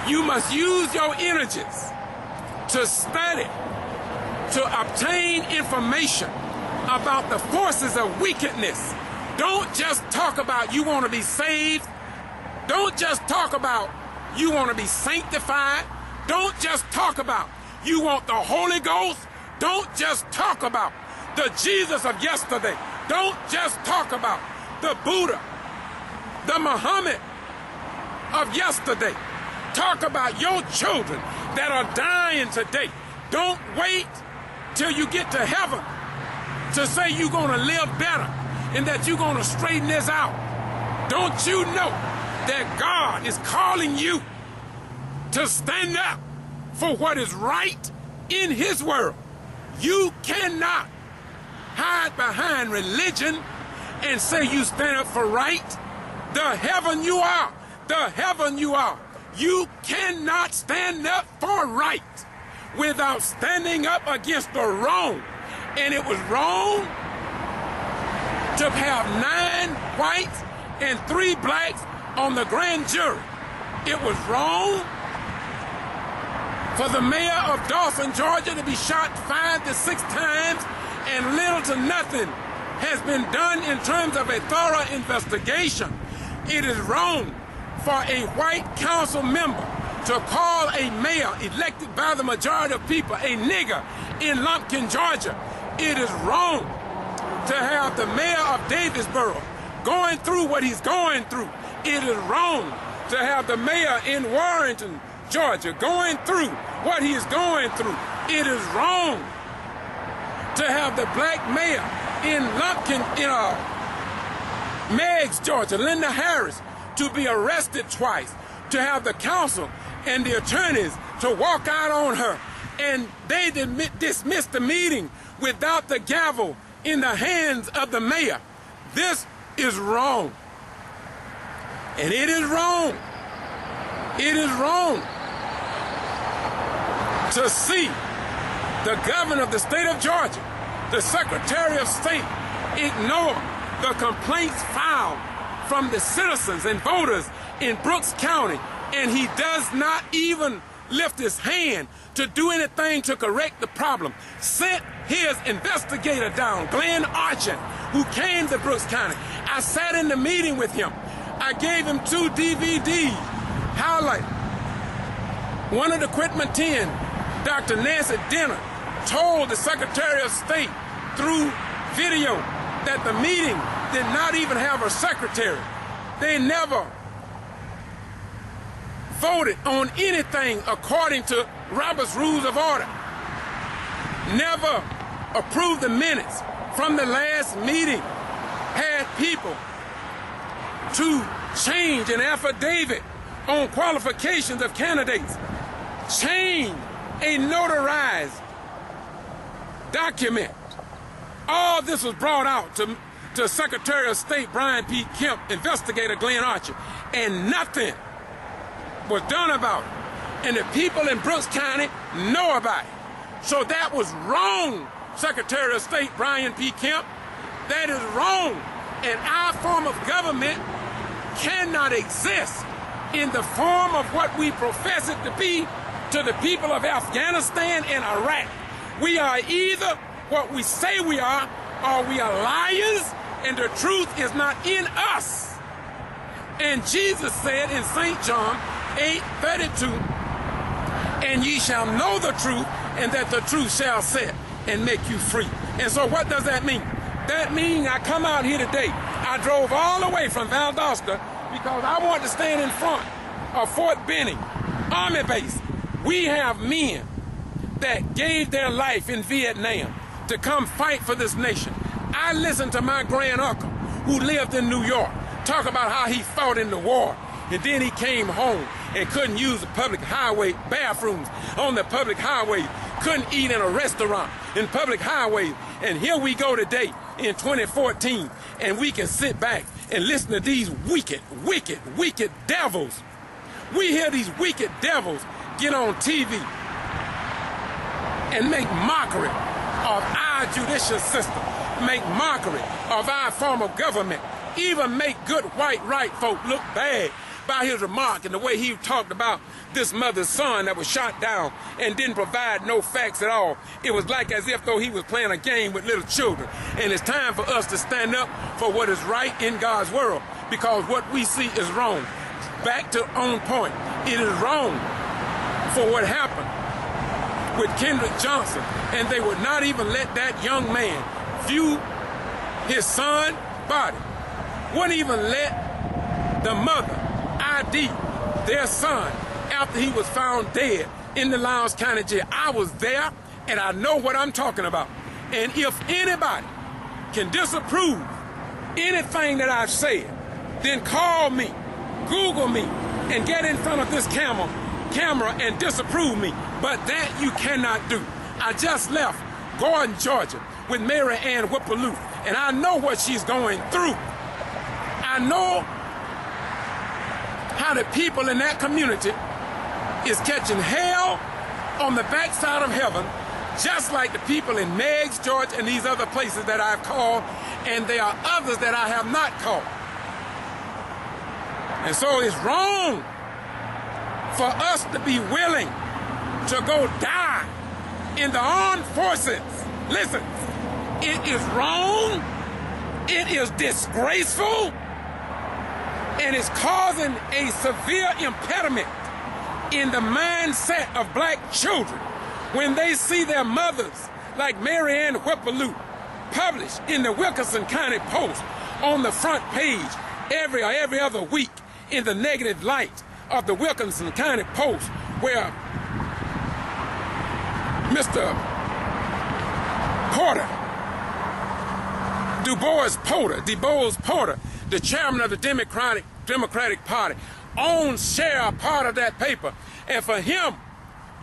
you must use your energies to study, to obtain information about the forces of wickedness. Don't just talk about you want to be saved. Don't just talk about you want to be sanctified. Don't just talk about you want the Holy Ghost. Don't just talk about the Jesus of yesterday. Don't just talk about the Buddha, the Muhammad of yesterday. Talk about your children that are dying today. Don't wait till you get to heaven to say you're going to live better and that you're going to straighten this out. Don't you know that God is calling you to stand up for what is right in his world? You cannot hide behind religion and say you stand up for right. The heaven you are. The heaven you are. You cannot stand up for right without standing up against the wrong. And it was wrong to have 9 whites and 3 blacks on the grand jury. It was wrong for the mayor of Dawson, Georgia to be shot 5 to 6 times, and little to nothing has been done in terms of a thorough investigation. It is wrong for a white council member to call a mayor elected by the majority of people a nigger in Lumpkin, Georgia. It is wrong to have the mayor of Davisboro going through what he's going through. It is wrong to have the mayor in Warrenton, Georgia, going through what he is going through. It is wrong to have the black mayor in Lumpkin, Meigs, Georgia, Linda Harris, to be arrested twice, to have the council and the attorneys to walk out on her, and they dismissed the meeting without the gavel in the hands of the mayor. This is wrong. And it is wrong. It is wrong to see the governor of the state of Georgia, the Secretary of State, ignore the complaints filed from the citizens and voters in Brooks County, and he does not even lift his hand to do anything to correct the problem. Sent his investigator down, Glenn Archer, who came to Brooks County. I sat in the meeting with him. I gave him 2 DVDs, highlight. One of the Quitman 10, Dr. Nancy Denner told the Secretary of State through video that the meeting did not even have a secretary. They never voted on anything according to Robert's Rules of Order. Never approved the minutes from the last meeting. Had people to change an affidavit on qualifications of candidates. Change a notarized document. All this was brought out to Secretary of State Brian P. Kemp, investigator Glenn Archer, and nothing was done about it. And the people in Brooks County know about it. So that was wrong, Secretary of State Brian P. Kemp. That is wrong. And our form of government cannot exist in the form of what we profess it to be to the people of Afghanistan and Iraq. We are either what we say we are, or we are liars, and the truth is not in us. And Jesus said in St. John 8:32, and ye shall know the truth, and that the truth shall set and make you free. And so what does that mean? That means I come out here today. I drove all the way from Valdosta because I want to stand in front of Fort Benning Army Base. We have men that gave their life in Vietnam to come fight for this nation. I listened to my granduncle who lived in New York talk about how he fought in the war, and then he came home and couldn't use the public highway bathrooms on the public highway, couldn't eat in a restaurant in public highways. And here we go today in 2014, and we can sit back and listen to these wicked, wicked, wicked devils. We hear these wicked devils get on TV and make mockery of our judicial system, make mockery of our form of government, even make good white right folk look bad by his remark and the way he talked about this mother's son that was shot down and didn't provide no facts at all. It was like as if though he was playing a game with little children. And it's time for us to stand up for what is right in God's world, because what we see is wrong. Back to on point. It is wrong for what happened with Kendrick Johnson, and they would not even let that young man view his son's body. Wouldn't even let the mother ID their son after he was found dead in the Lowndes County Jail. I was there, and I know what I'm talking about. And if anybody can disapprove anything that I've said, then call me, Google me, and get in front of this camera and disapprove me. But that you cannot do. I just left Gordon, Georgia, with Mary Ann Whipperloo, and I know what she's going through. I know how the people in that community is catching hell on the backside of heaven, just like the people in Meigs, Georgia, and these other places that I've called, and there are others that I have not called. And so it's wrong for us to be willing to go die in the armed forces. Listen, it is wrong, it is disgraceful, and it's causing a severe impediment in the mindset of black children when they see their mothers, like Mary Ann Whipperloo, published in the Wilkinson County Post on the front page every other week in the negative light of the Wilkinson County Post, where Mr. Porter, DuBois Porter, the chairman of the Democratic Party, owns share a part of that paper. And for him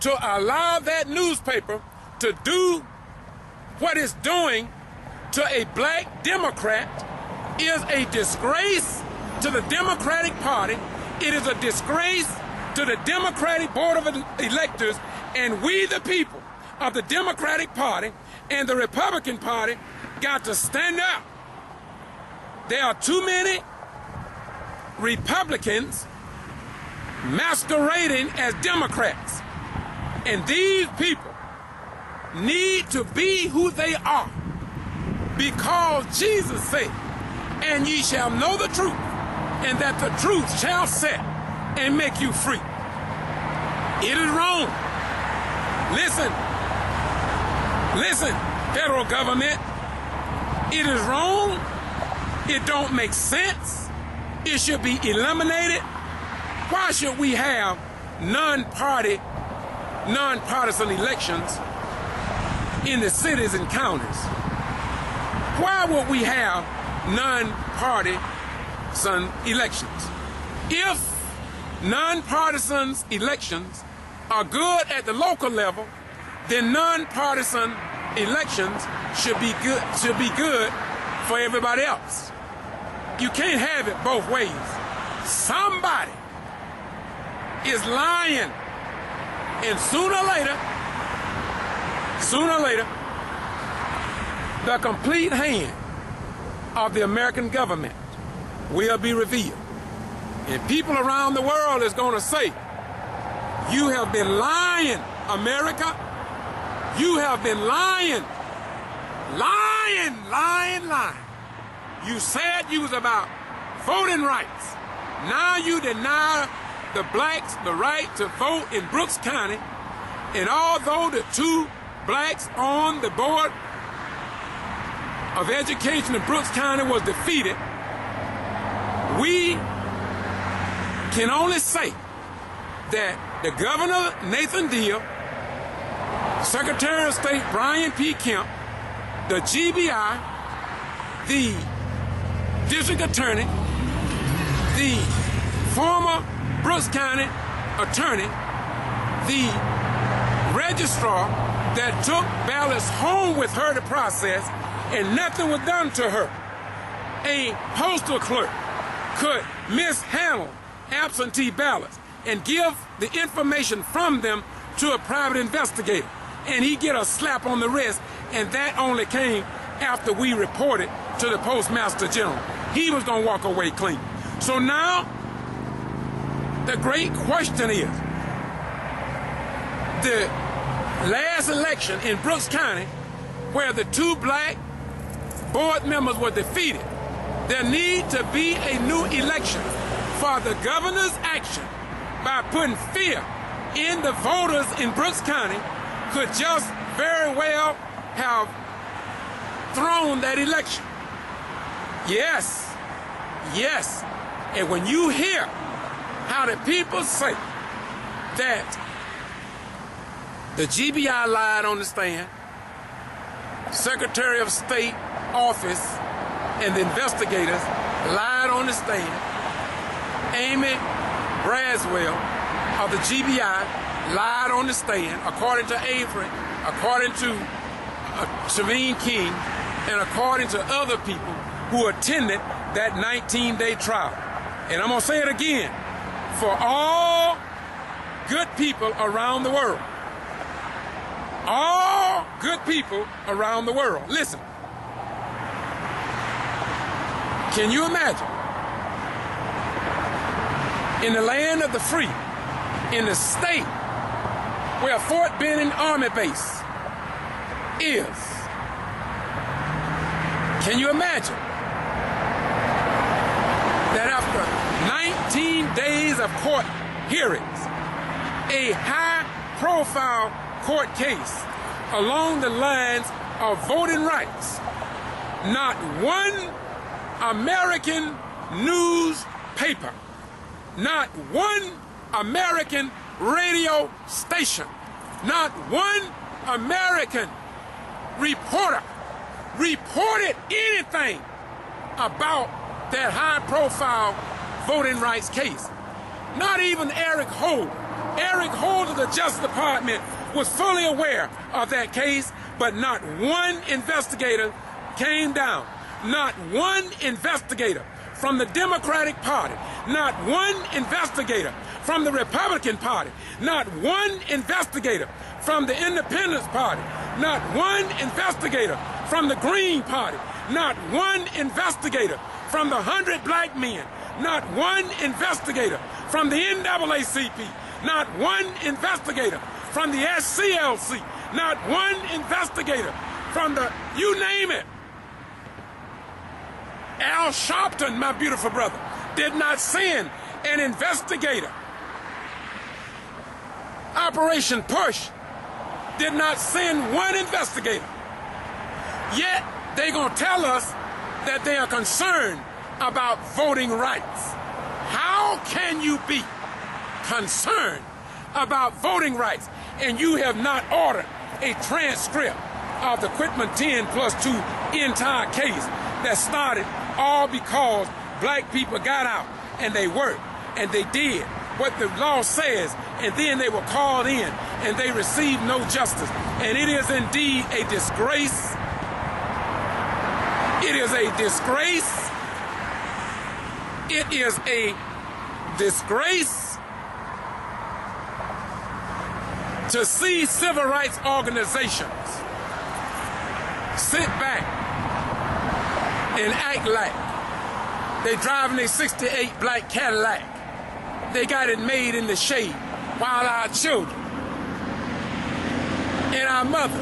to allow that newspaper to do what it's doing to a black Democrat is a disgrace to the Democratic Party. It is a disgrace to the Democratic Board of Electors, and we the people of the Democratic Party and the Republican Party got to stand up. There are too many Republicans masquerading as Democrats, and these people need to be who they are, because Jesus said, "And ye shall know the truth, and that the truth shall set and make you free." It is wrong. Listen, federal government, it is wrong. It don't make sense. It should be eliminated. Why should we have nonpartisan elections in the cities and counties? Why would we have nonpartisan elections? If nonpartisan elections are good at the local level, then nonpartisan elections should be good for everybody else. You can't have it both ways. Somebody is lying, and sooner or later, the complete hand of the American government will be revealed. And people around the world is going to say, "You have been lying, America. You have been lying. Lying. You said you was about voting rights. Now you deny the blacks the right to vote in Brooks County. And although the two blacks on the Board of Education in Brooks County was defeated, we can only say that the Governor, Nathan Deal, Secretary of State Brian P. Kemp, the G.B.R., the District Attorney, the former Brooks County Attorney, the Registrar that took ballots home with her to process, and nothing was done to her. a postal clerk could mishandle absentee ballots and give the information from them to a private investigator, and he get a slap on the wrist, and that only came after we reported to the Postmaster General. He was going to walk away clean. So now, the great question is, the last election in Brooks County, where the 2 black board members were defeated, there need to be a new election for the governor's action by putting fear in the voters in Brooks County could just very well have thrown that election. Yes, yes. And when you hear how the people say that the G.B.R. lied on the stand, Secretary of State office and the investigators lied on the stand, Amy Braswell of the G.B.R. lied on the stand, according to Avery, according to Shaveen King, and according to other people who attended that 19-day trial. And I'm going to say it again, for all good people around the world, all good people around the world, listen. Can you imagine? In the land of the free, in the state where Fort Benning Army Base is, can you imagine that after 19 days of court hearings, a high-profile court case along the lines of voting rights, not one American newspaper, not one American radio station, not one American reporter reported anything about that high-profile voting rights case. Not even Eric Holder. Eric Holder of the Justice Department was fully aware of that case, but not one investigator came down. Not one investigator from the Democratic Party, not one investigator from the Republican Party, not one investigator from the Independence Party, not one investigator from the Green Party, not one investigator from the 100 Black Men, not one investigator from the NAACP, not one investigator from the SCLC, not one investigator from the, you name it. Al Sharpton, my beautiful brother, did not send an investigator. Operation Push did not send one investigator. Yet, they're going to tell us that they are concerned about voting rights. How can you be concerned about voting rights and you have not ordered a transcript of the Quitman 10+2 entire case that started all because black people got out and they worked and they did what the law says, and then they were called in and they received no justice. And it is indeed a disgrace. It is a disgrace. It is a disgrace to see civil rights organizations sit back and act like they driving a 68 black Cadillac. They got it made in the shade while our children and our mothers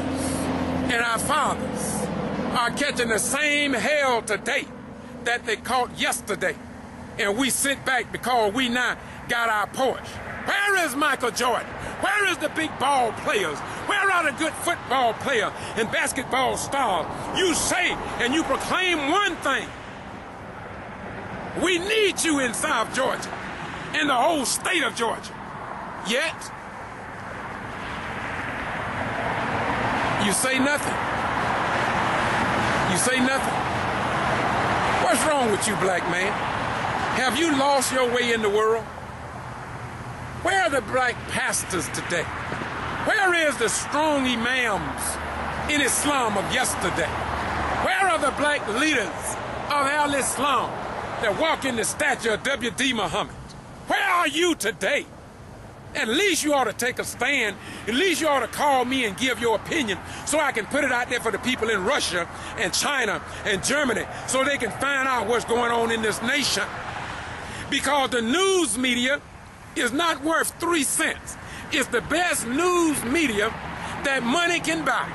and our fathers are catching the same hell today that they caught yesterday. And we sit back because we now got our Porsche. Where is Michael Jordan? Where is the big ball players? Where are the good football players and basketball stars? You say and you proclaim one thing. We need you in South Georgia and the whole state of Georgia. Yet, you say nothing. You say nothing. What's wrong with you, black man? Have you lost your way in the world? Where are the black pastors today? Where is the strong imams in Islam of yesterday? Where are the black leaders of al-Islam that walk in the statue of W.D. Muhammad. Where are you today? At least you ought to take a stand. At least you ought to call me and give your opinion so I can put it out there for the people in Russia and China and Germany so they can find out what's going on in this nation. Because the news media is not worth 3 cents. It's the best news media that money can buy.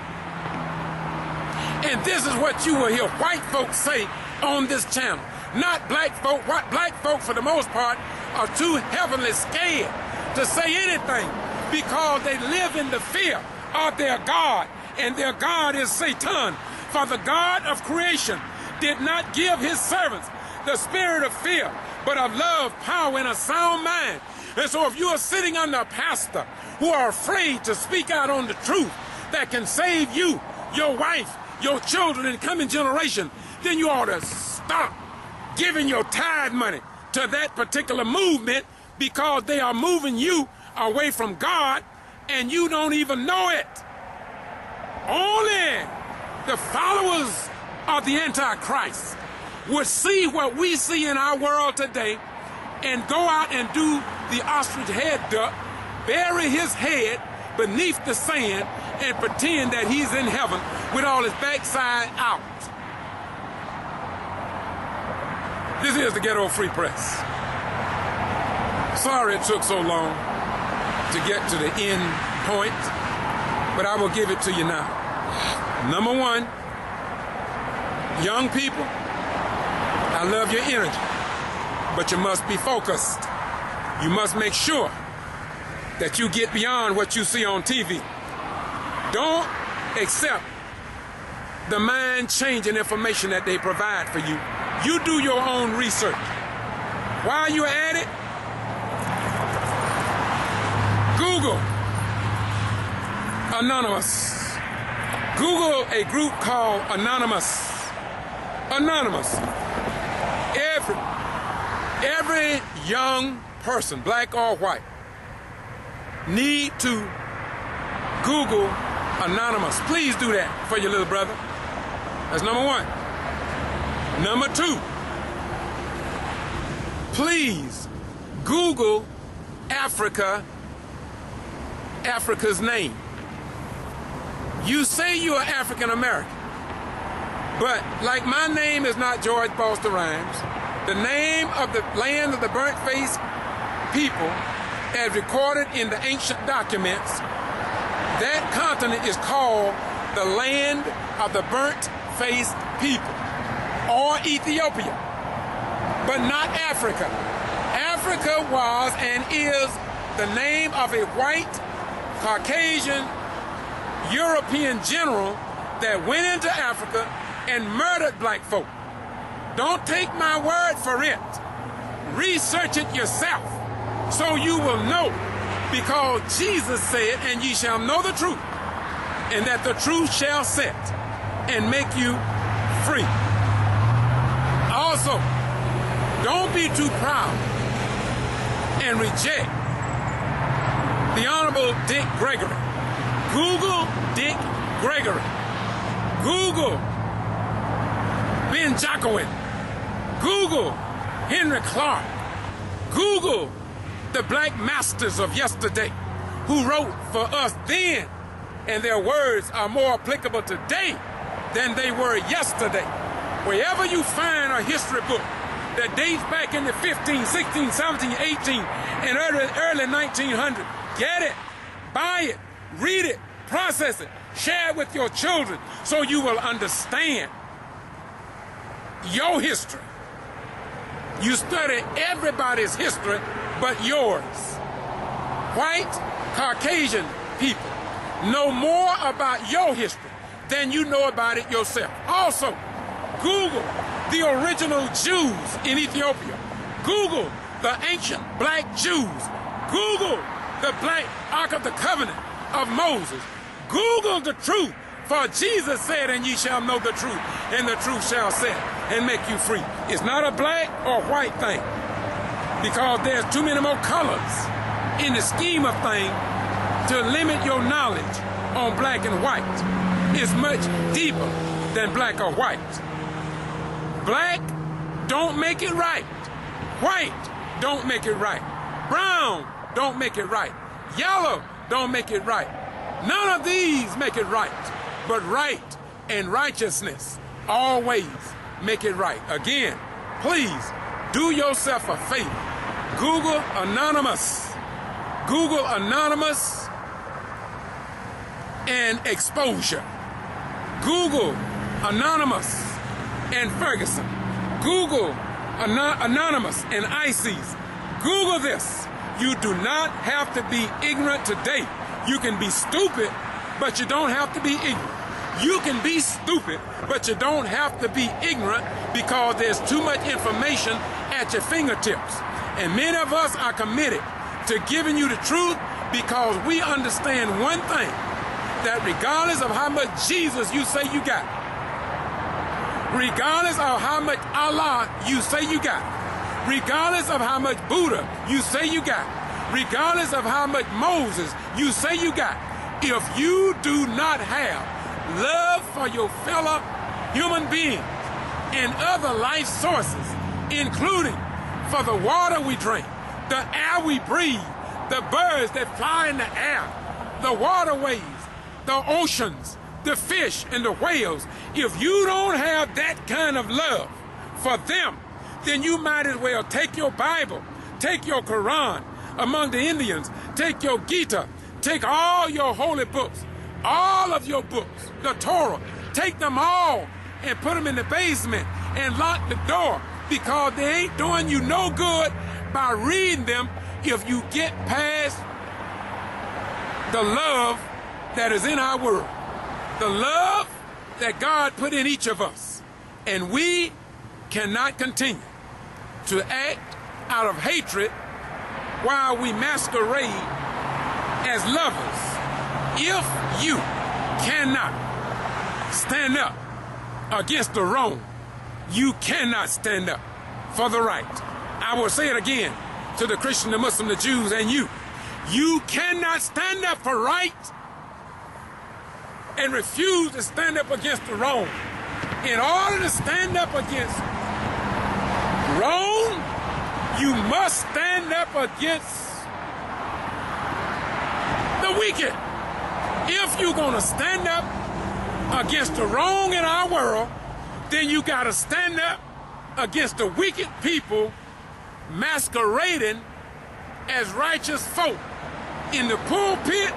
And this is what you will hear white folks say on this channel. Not black folk. What black folk, for the most part, are too heavily scared to say anything because they live in the fear of their God, and their God is Satan. For the God of creation did not give his servants the spirit of fear, but of love, power, and a sound mind. And so if you are sitting under a pastor who are afraid to speak out on the truth that can save you, your wife, your children, and coming generation, then you ought to stop giving your tithe money to that particular movement because they are moving you away from God and you don't even know it. Only the followers of the Antichrist would see what we see in our world today and go out and do the ostrich head duck, bury his head beneath the sand and pretend that he's in heaven with all his backside out. This is the Ghetto Free Press. Sorry it took so long to get to the end point, but I will give it to you now. Number one, young people, I love your energy, but you must be focused. You must make sure that you get beyond what you see on TV. Don't accept the mind-changing information that they provide for you. You do your own research. While you're at it, Google Anonymous. Google a group called Anonymous. Anonymous. Every young person, black or white, need to Google Anonymous. Please do that for your little brother. That's number one. Number two, please Google Africa's name. You say you're African American, but like my name is not George Foster Rhymes, the name of the land of the burnt-faced people, as recorded in the ancient documents, that continent is called the land of the burnt-faced people, or Ethiopia, but not Africa. Africa was and is the name of a white, Caucasian, European general that went into Africa and murdered black folk. Don't take my word for it. Research it yourself so you will know, because Jesus said, and ye shall know the truth, and that the truth shall set and make you free. Also, don't be too proud and reject the Honorable Dick Gregory. Google Dick Gregory. Google Ben Jacquin. Google Henry Clark. Google the black masters of yesterday who wrote for us then, and their words are more applicable today than they were yesterday. Wherever you find a history book that dates back in the 15, 16, 17, 18, and early 1900, get it, buy it, read it, process it, share it with your children so you will understand your history. You study everybody's history but yours. White, Caucasian people know more about your history than you know about it yourself. Also, Google the original Jews in Ethiopia. Google the ancient black Jews. Google the black Ark of the Covenant of Moses. Google the truth, for Jesus said, and ye shall know the truth, and the truth shall set and make you free. It's not a black or white thing, because there's too many more colors in the scheme of things to limit your knowledge on black and white. It's much deeper than black or white. Black don't make it right. White don't make it right. Brown don't make it right. Yellow don't make it right. None of these make it right. But right and righteousness always make it right. Again, please do yourself a favor. Google Anonymous. Google Anonymous and exposure. Google Anonymous and Ferguson. Google Anonymous and ICES. Google this. You do not have to be ignorant today. You can be stupid, but you don't have to be ignorant. You can be stupid, but you don't have to be ignorant because there's too much information at your fingertips. And many of us are committed to giving you the truth because we understand one thing, that regardless of how much Jesus you say you got, regardless of how much Allah you say you got, regardless of how much Buddha you say you got, regardless of how much Moses you say you got, if you do not have love for your fellow human beings and other life sources, including for the water we drink, the air we breathe, the birds that fly in the air, the waterways, the oceans, the fish and the whales, if you don't have that kind of love for them, then you might as well take your Bible, take your Quran among the Indians, take your Gita, take all your holy books, all of your books, the Torah, take them all and put them in the basement and lock the door, because they ain't doing you no good by reading them if you get past the love that is in our world, the love that God put in each of us. And we cannot continue to act out of hatred while we masquerade as lovers. If you cannot stand up against the wrong, you cannot stand up for the right. I will say it again to the Christian, the Muslim, the Jews, and you. You cannot stand up for right and refuse to stand up against the wrong. In order to stand up against wrong, you must stand up against the wicked. If you're going to stand up against the wrong in our world, then you got to stand up against the wicked people masquerading as righteous folk in the pulpit,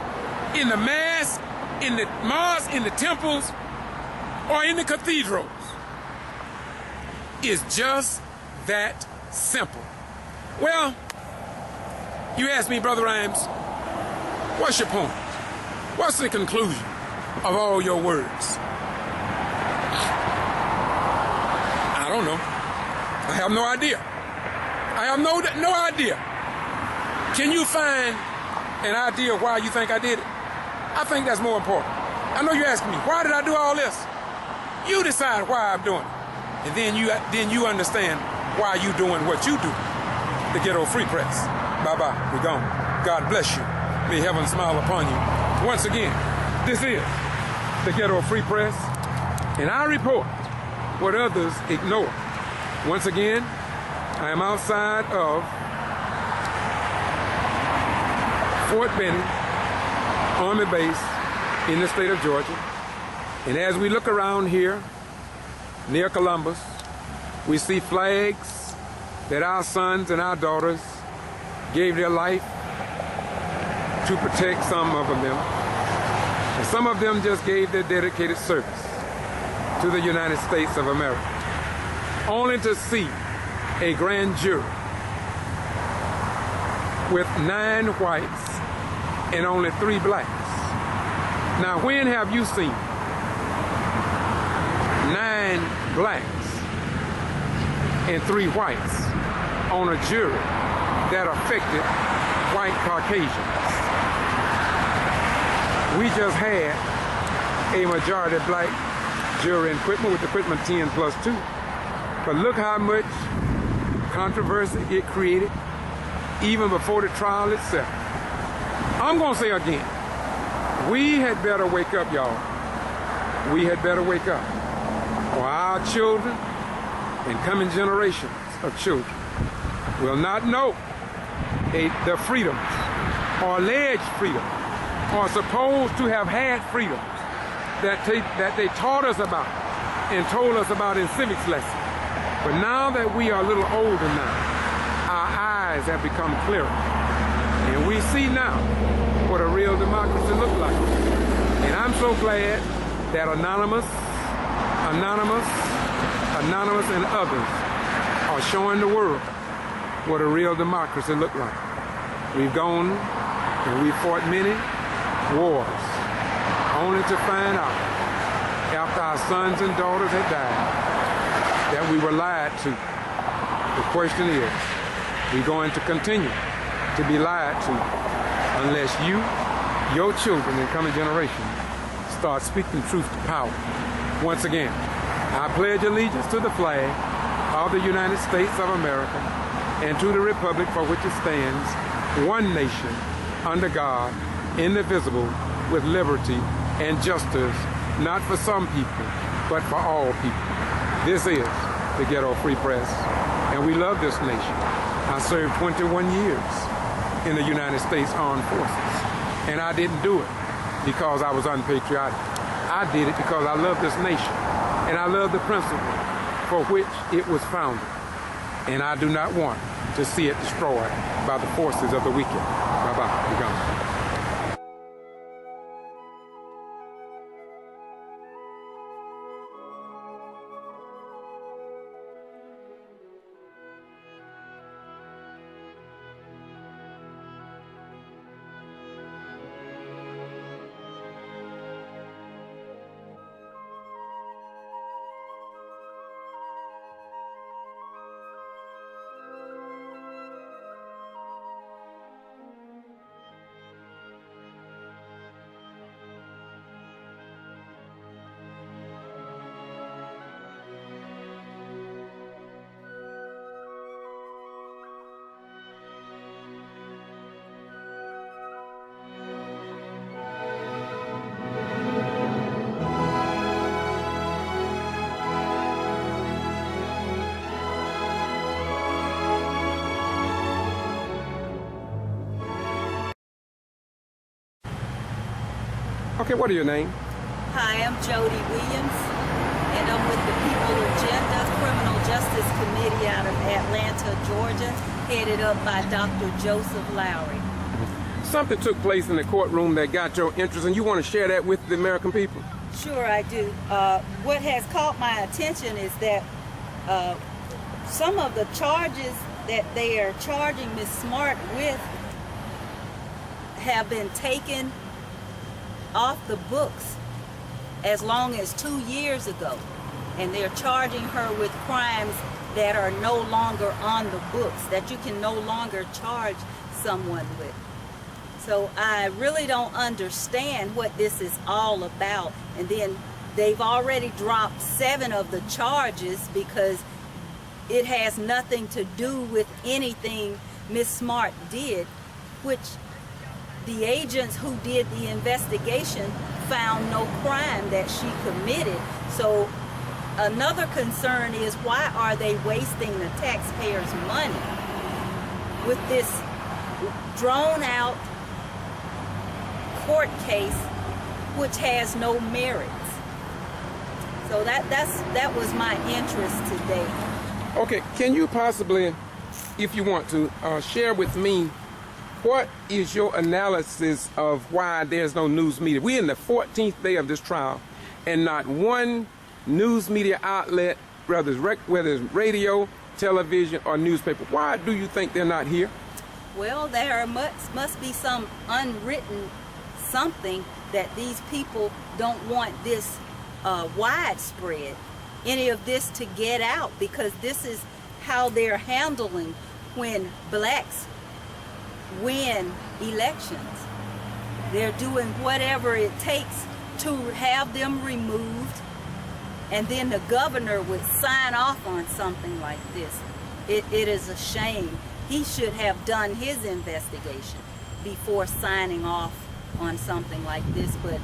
in the mass, in the mosques, in the temples, or in the cathedrals. It's just that simple. Well, you asked me, Brother Rhymes, what's your point? What's the conclusion of all your words? I don't know. I have no idea. I have no idea. Can you find an idea why you think I did it? I think that's more important. I know you're asking me, why did I do all this? You decide why I'm doing it. And then you understand why you doing what you do. The Ghetto Free Press. Bye-bye. We're gone. God bless you. May heaven smile upon you. Once again, this is the Ghetto Free Press, and I report what others ignore. Once again, I am outside of Fort Benning Army Base in the state of Georgia. And as we look around here near Columbus, we see flags that our sons and our daughters gave their life to protect, some of them. And some of them just gave their dedicated service to the United States of America, only to see a grand jury with 9 whites and only 3 blacks. Now, when have you seen 9 blacks and 3 whites on a jury that affected white Caucasians? We just had a majority black jury in Quitman with the Quitman 10+2. But look how much controversy it created even before the trial itself. I'm going to say again, we had better wake up, y'all. We had better wake up. For our children, and coming generations of children will not know the freedoms or alleged freedom or supposed to have had freedoms that they taught us about and told us about in civics lessons. But now that we are a little older now, our eyes have become clearer. And we see now what a real democracy looks like. And I'm so glad that Anonymous, and others are showing the world what a real democracy looks like. We've gone and we've fought many wars, only to find out after our sons and daughters had died that we were lied to. The question is, we're going to continue to be lied to unless you, your children, and coming generations start speaking truth to power. Once again, I pledge allegiance to the flag of the United States of America and to the republic for which it stands, one nation, under God, indivisible, with liberty and justice, not for some people, but for all people. This is the Ghetto Free Press, and we love this nation. I served 21 years in the United States Armed Forces, and I didn't do it because I was unpatriotic. I did it because I love this nation, and I love the principle for which it was founded. And I do not want to see it destroyed by the forces of the wicked. Bye-bye. Be gone. Okay, what are your name? Hi, I'm Jody Williams, and I'm with the People Agenda Criminal Justice Committee out of Atlanta, Georgia, headed up by Dr. Joseph Lowry. Something took place in the courtroom that got your interest, and you want to share that with the American people? Sure, I do. What has caught my attention is that some of the charges that they are charging Ms. Smart with have been taken off the books as long as 2 years ago, and they're charging her with crimes that are no longer on the books, that you can no longer charge someone with. So I really don't understand what this is all about. And then they've already dropped 7 of the charges because it has nothing to do with anything Ms. Smart did, which the agents who did the investigation found no crime that she committed. So another concern is, why are they wasting the taxpayers' money with this drawn out court case which has no merits? So that was my interest today. Okay, can you possibly, if you want to, share with me what is your analysis of why there's no news media? We're in the 14th day of this trial, and not one news media outlet, whether it's radio, television, or newspaper. Why do you think they're not here? Well, there must be some unwritten something that these people don't want this widespread, any of this to get out, because this is how they're handling when blacks win elections. They're doing whatever it takes to have them removed, and then the governor would sign off on something like this. It is a shame. He should have done his investigation before signing off on something like this, but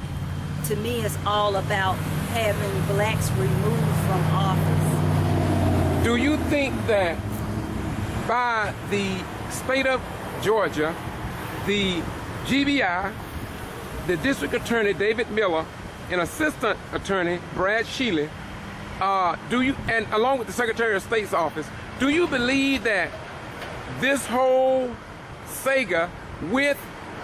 to me it's all about having blacks removed from office. Do you think that by the state of Georgia, the G.B.R., the district attorney David Miller, and assistant attorney Brad Shealy, and along with the Secretary of State's office, do you believe that this whole saga with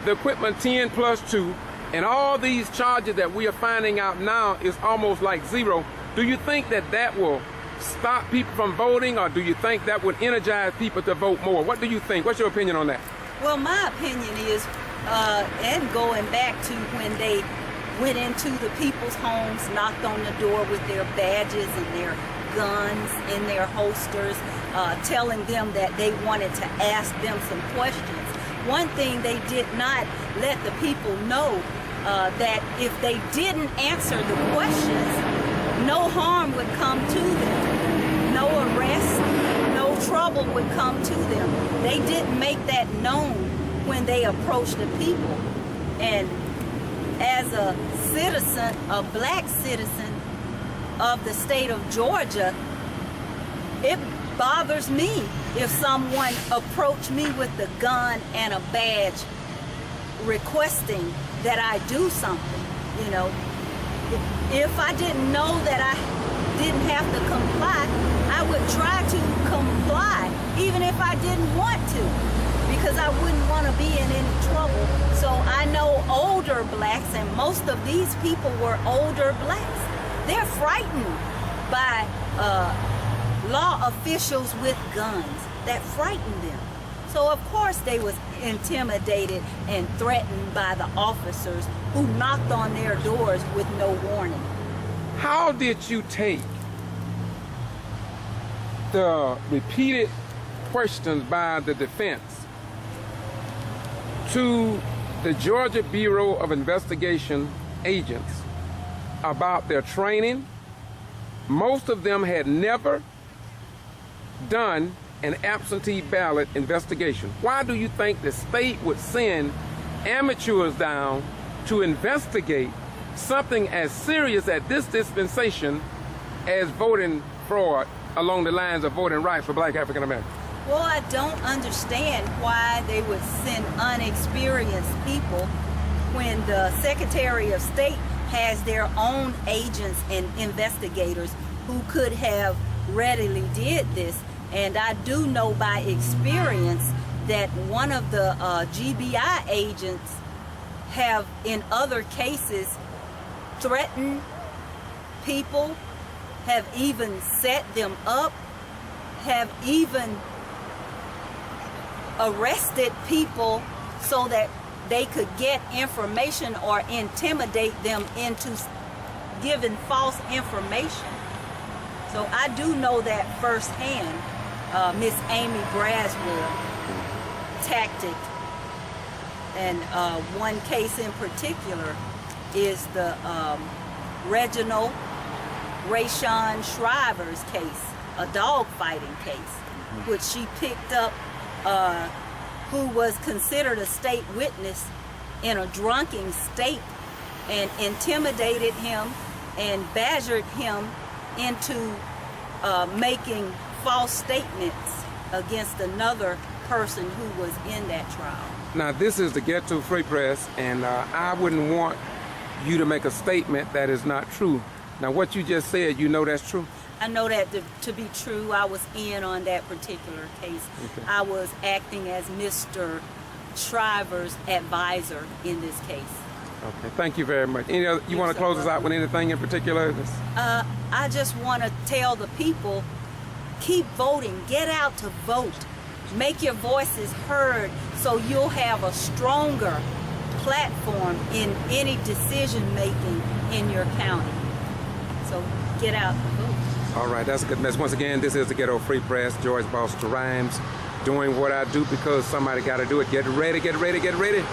the equipment 10+2 and all these charges that we are finding out now is almost like zero? Do you think that that will stop people from voting, or do you think that would energize people to vote more? What do you think? What's your opinion on that? Well, my opinion is, and going back to when they went into the people's homes, knocked on the door with their badges and their guns in their holsters, telling them that they wanted to ask them some questions. One thing they did not let the people know, that if they didn't answer the questions, no harm would come to them. No arrest, no trouble would come to them. They didn't make that known when they approached the people. And as a citizen, a black citizen of the state of Georgia, it bothers me if someone approached me with a gun and a badge requesting that I do something. You know, if I didn't know that I didn't have to comply, I would try to comply even if I didn't want to, because I wouldn't want to be in any trouble. So I know older blacks, and most of these people were older blacks. They're frightened by law officials with guns that frighten them. So of course they was intimidated and threatened by the officers who knocked on their doors with no warning. How did you take the repeated questions by the defense to the Georgia Bureau of Investigation agents about their training? Most of them had never done an absentee ballot investigation. Why do you think the state would send amateurs down to investigate something as serious at this dispensation as voting fraud along the lines of voting rights for black African Americans? Well, I don't understand why they would send unexperienced people when the Secretary of State has their own agents and investigators who could have readily did this. And I do know by experience that one of the GBI agents have in other cases threatened people, have even set them up, have even arrested people so that they could get information or intimidate them into giving false information. So I do know that firsthand. Miss Amy Braswell tactic, and one case in particular is the Reginald Rayshawn Shriver's case, a dog fighting case, which she picked up, who was considered a state witness in a drunken state, and intimidated him and badgered him into making false statements against another person who was in that trial. Now, this is the Ghetto Free Press, and I wouldn't want you to make a statement that is not true. Now, what you just said, you know that's true? I know that to be true. I was in on that particular case. Okay. I was acting as Mr. Shriver's advisor in this case. Okay, thank you very much. Any other, you want to close us out with anything in particular? I just want to tell the people, keep voting, get out to vote, make your voices heard so you'll have a stronger platform in any decision making in your county. So get out and vote. All right, that's a good message. Once again, this is the Ghetto Free Press, George Boston Rhymes, doing what I do because somebody got to do it. Get ready, get ready, get ready.